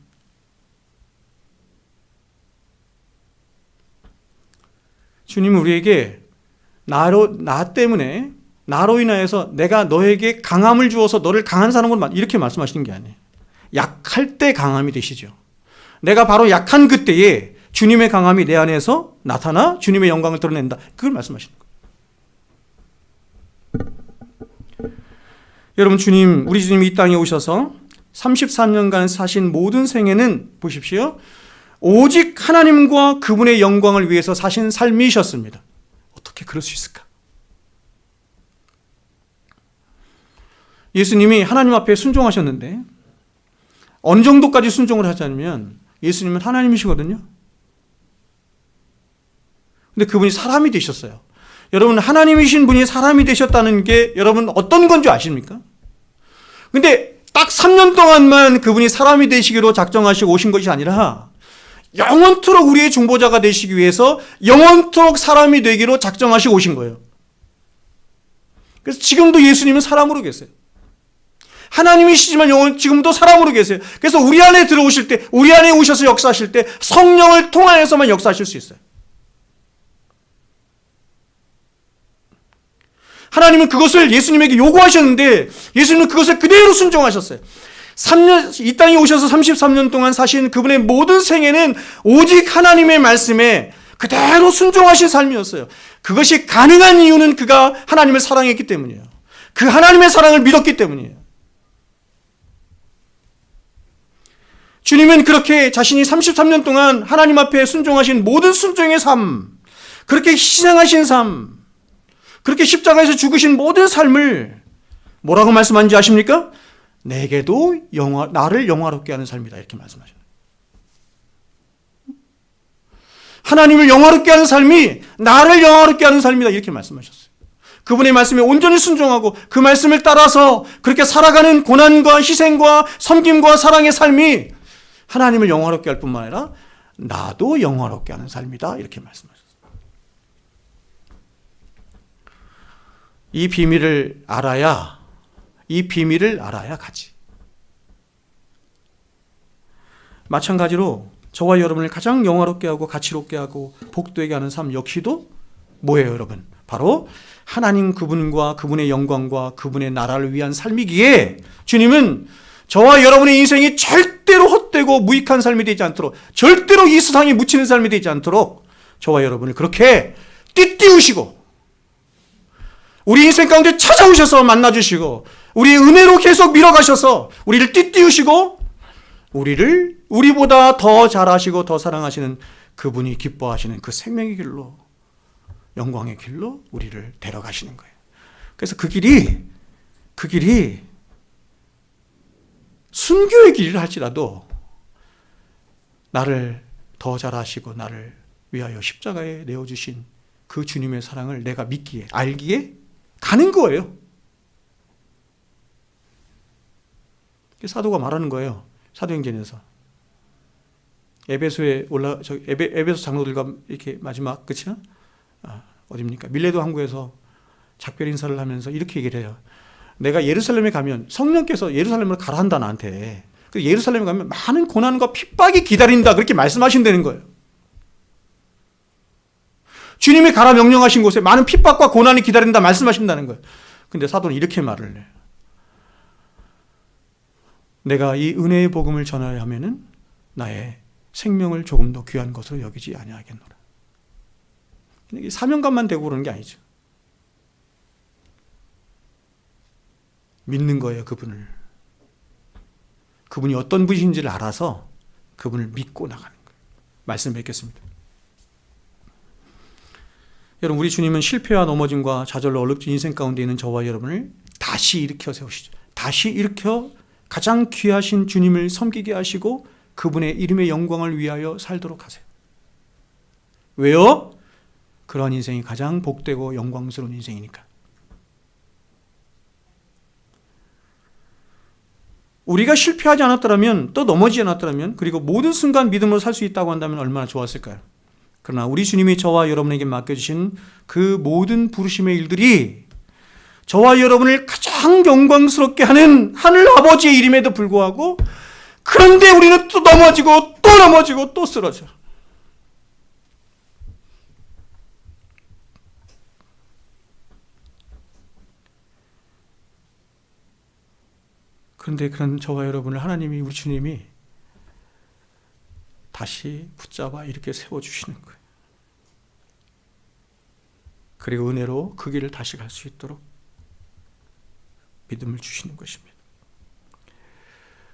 주님은 우리에게 나 때문에, 나로 인하여서 내가 너에게 강함을 주어서 너를 강한 사람으로 이렇게 말씀하시는 게 아니에요. 약할 때 강함이 되시죠. 내가 바로 약한 그때에 주님의 강함이 내 안에서 나타나 주님의 영광을 드러낸다. 그걸 말씀하시는 거예요. 여러분, 우리 주님이 이 땅에 오셔서 33년간 사신 모든 생애는 보십시오. 오직 하나님과 그분의 영광을 위해서 사신 삶이셨습니다. 어떻게 그럴 수 있을까? 예수님이 하나님 앞에 순종하셨는데 어느 정도까지 순종을 하자면 예수님은 하나님이시거든요. 근데 그분이 사람이 되셨어요. 여러분, 하나님이신 분이 사람이 되셨다는 게 여러분 어떤 건지 아십니까? 근데 딱 3년 동안만 그분이 사람이 되시기로 작정하시고 오신 것이 아니라 영원토록 우리의 중보자가 되시기 위해서 영원토록 사람이 되기로 작정하시고 오신 거예요. 그래서 지금도 예수님은 사람으로 계세요. 하나님이시지만 지금도 사람으로 계세요. 그래서 우리 안에 들어오실 때, 우리 안에 오셔서 역사하실 때 성령을 통하여서만 역사하실 수 있어요. 하나님은 그것을 예수님에게 요구하셨는데 예수님은 그것을 그대로 순종하셨어요. 이 땅에 오셔서 33년 동안 사신 그분의 모든 생애는 오직 하나님의 말씀에 그대로 순종하신 삶이었어요. 그것이 가능한 이유는 그가 하나님을 사랑했기 때문이에요. 그 하나님의 사랑을 믿었기 때문이에요. 주님은 그렇게 자신이 33년 동안 하나님 앞에 순종하신 모든 순종의 삶, 그렇게 희생하신 삶, 그렇게 십자가에서 죽으신 모든 삶을 뭐라고 말씀하는지 아십니까? 내게도 나를 영화롭게 하는 삶이다, 이렇게 말씀하셨어요. 하나님을 영화롭게 하는 삶이 나를 영화롭게 하는 삶이다, 이렇게 말씀하셨어요. 그분의 말씀에 온전히 순종하고 그 말씀을 따라서 그렇게 살아가는 고난과 희생과 섬김과 사랑의 삶이 하나님을 영화롭게 할 뿐만 아니라 나도 영화롭게 하는 삶이다, 이렇게 말씀하셨어요. 이 비밀을 알아야 가지. 마찬가지로 저와 여러분을 가장 영화롭게 하고 가치롭게 하고 복되게 하는 삶 역시도 뭐예요, 여러분? 바로 하나님 그분과 그분의 영광과 그분의 나라를 위한 삶이기에 주님은 저와 여러분의 인생이 절대로 헛되고 무익한 삶이 되지 않도록, 절대로 이 세상에 묻히는 삶이 되지 않도록 저와 여러분을 그렇게 띠띠우시고 우리 인생 가운데 찾아오셔서 만나주시고 우리의 은혜로 계속 밀어가셔서 우리를 띠띠우시고 우리를 우리보다 더 잘하시고 더 사랑하시는 그분이 기뻐하시는 그 생명의 길로, 영광의 길로 우리를 데려가시는 거예요. 그래서 그 길이 순교의 길이라 할지라도 나를 더 잘하시고 나를 위하여 십자가에 내어주신 그 주님의 사랑을 내가 믿기에, 알기에 가는 거예요. 사도가 말하는 거예요. 사도행전에서 에베소 장로들과 이렇게 마지막 끝이야? 어디입니까? 밀레도 항구에서 작별 인사를 하면서 이렇게 얘기를 해요. 내가 예루살렘에 가면 성령께서 예루살렘으로 가라 한다, 나한테. 그래서 예루살렘에 가면 많은 고난과 핍박이 기다린다, 그렇게 말씀하신다는 거예요. 주님이 가라 명령하신 곳에 많은 핍박과 고난이 기다린다 말씀하신다는 거예요. 근데 사도는 이렇게 말을 해요. 내가 이 은혜의 복음을 전하려 하면은 나의 생명을 조금 더 귀한 것으로 여기지 아니하겠노라. 이게 사명감만 되고 그러는 게 아니죠. 그분을 그분이 어떤 분이신지를 알아서 그분을 믿고 나가는 거예요. 말씀 뵙겠습니다. 여러분, 우리 주님은 실패와 넘어짐과 좌절로 얼룩진 인생 가운데 있는 저와 여러분을 다시 일으켜 세우시죠. 다시 일으켜 가장 귀하신 주님을 섬기게 하시고 그분의 이름의 영광을 위하여 살도록 하세요. 왜요? 그러한 인생이 가장 복되고 영광스러운 인생이니까. 우리가 실패하지 않았더라면, 또 넘어지지 않았더라면, 그리고 모든 순간 믿음으로 살 수 있다고 한다면 얼마나 좋았을까요? 그러나 우리 주님이 저와 여러분에게 맡겨주신 그 모든 부르심의 일들이 저와 여러분을 가장 영광스럽게 하는 하늘 아버지의 일임에도 불구하고, 그런데 우리는 또 넘어지고 또 넘어지고 또 쓰러져. 그런데 그런 저와 여러분을 하나님이, 우리 주님이 다시 붙잡아 이렇게 세워주시는 거예요. 그리고 은혜로 그 길을 다시 갈 수 있도록 믿음을 주시는 것입니다.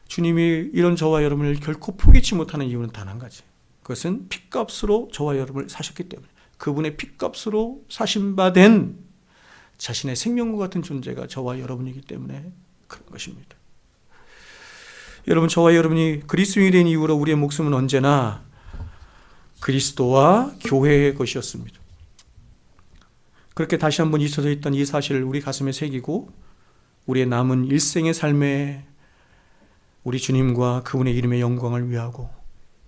주님이 이런 저와 여러분을 결코 포기치 못하는 이유는 단 한 가지. 그것은 핏값으로 저와 여러분을 사셨기 때문에, 그분의 핏값으로 사신바된 자신의 생명과 같은 존재가 저와 여러분이기 때문에 그런 것입니다. 여러분, 저와 여러분이 그리스도인이 된 이후로 우리의 목숨은 언제나 그리스도와 교회의 것이었습니다. 그렇게 다시 한번 잊혀져 있던 이 사실을 우리 가슴에 새기고 우리의 남은 일생의 삶에 우리 주님과 그분의 이름의 영광을 위하고,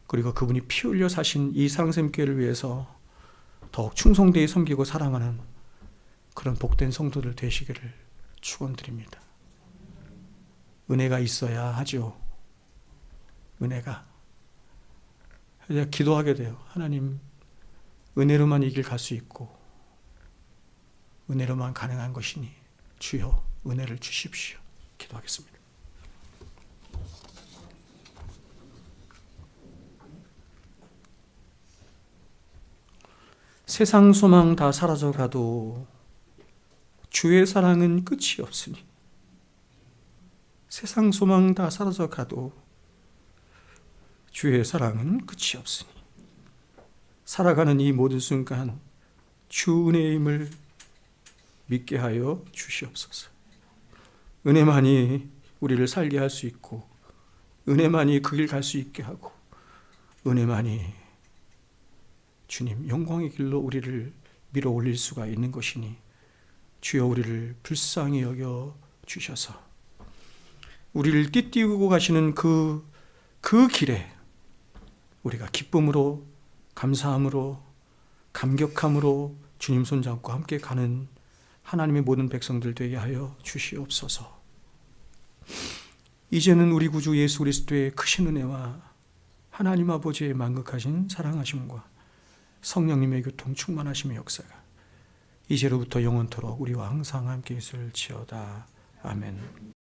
그리고 그분이 피 흘려 사신 이 사랑샘 교회를 위해서 더욱 충성되이 섬기고 사랑하는 그런 복된 성도들 되시기를 축원드립니다. 은혜가 있어야 하죠. 은혜가. 이제 기도하게 돼요. 하나님, 은혜로만 이 길 갈 수 있고 은혜로만 가능한 것이니 주여 은혜를 주십시오. 기도하겠습니다. 세상 소망 다 사라져가도 주의 사랑은 끝이 없으니, 세상 소망 다 사라져가도 주의 사랑은 끝이 없으니, 살아가는 이 모든 순간 주 은혜임을 믿게 하여 주시옵소서. 은혜만이 우리를 살게 할 수 있고, 은혜만이 그 길 갈 수 있게 하고, 은혜만이 주님 영광의 길로 우리를 밀어 올릴 수가 있는 것이니 주여 우리를 불쌍히 여겨 주셔서 우리를 띠띠우고 가시는 그 길에 우리가 기쁨으로, 감사함으로, 감격함으로 주님 손잡고 함께 가는 하나님의 모든 백성들 되게 하여 주시옵소서. 이제는 우리 구주 예수 그리스도의 크신 은혜와 하나님 아버지의 만극하신 사랑하심과 성령님의 교통 충만하심의 역사가 이제로부터 영원토록 우리와 항상 함께 있을지어다. 아멘.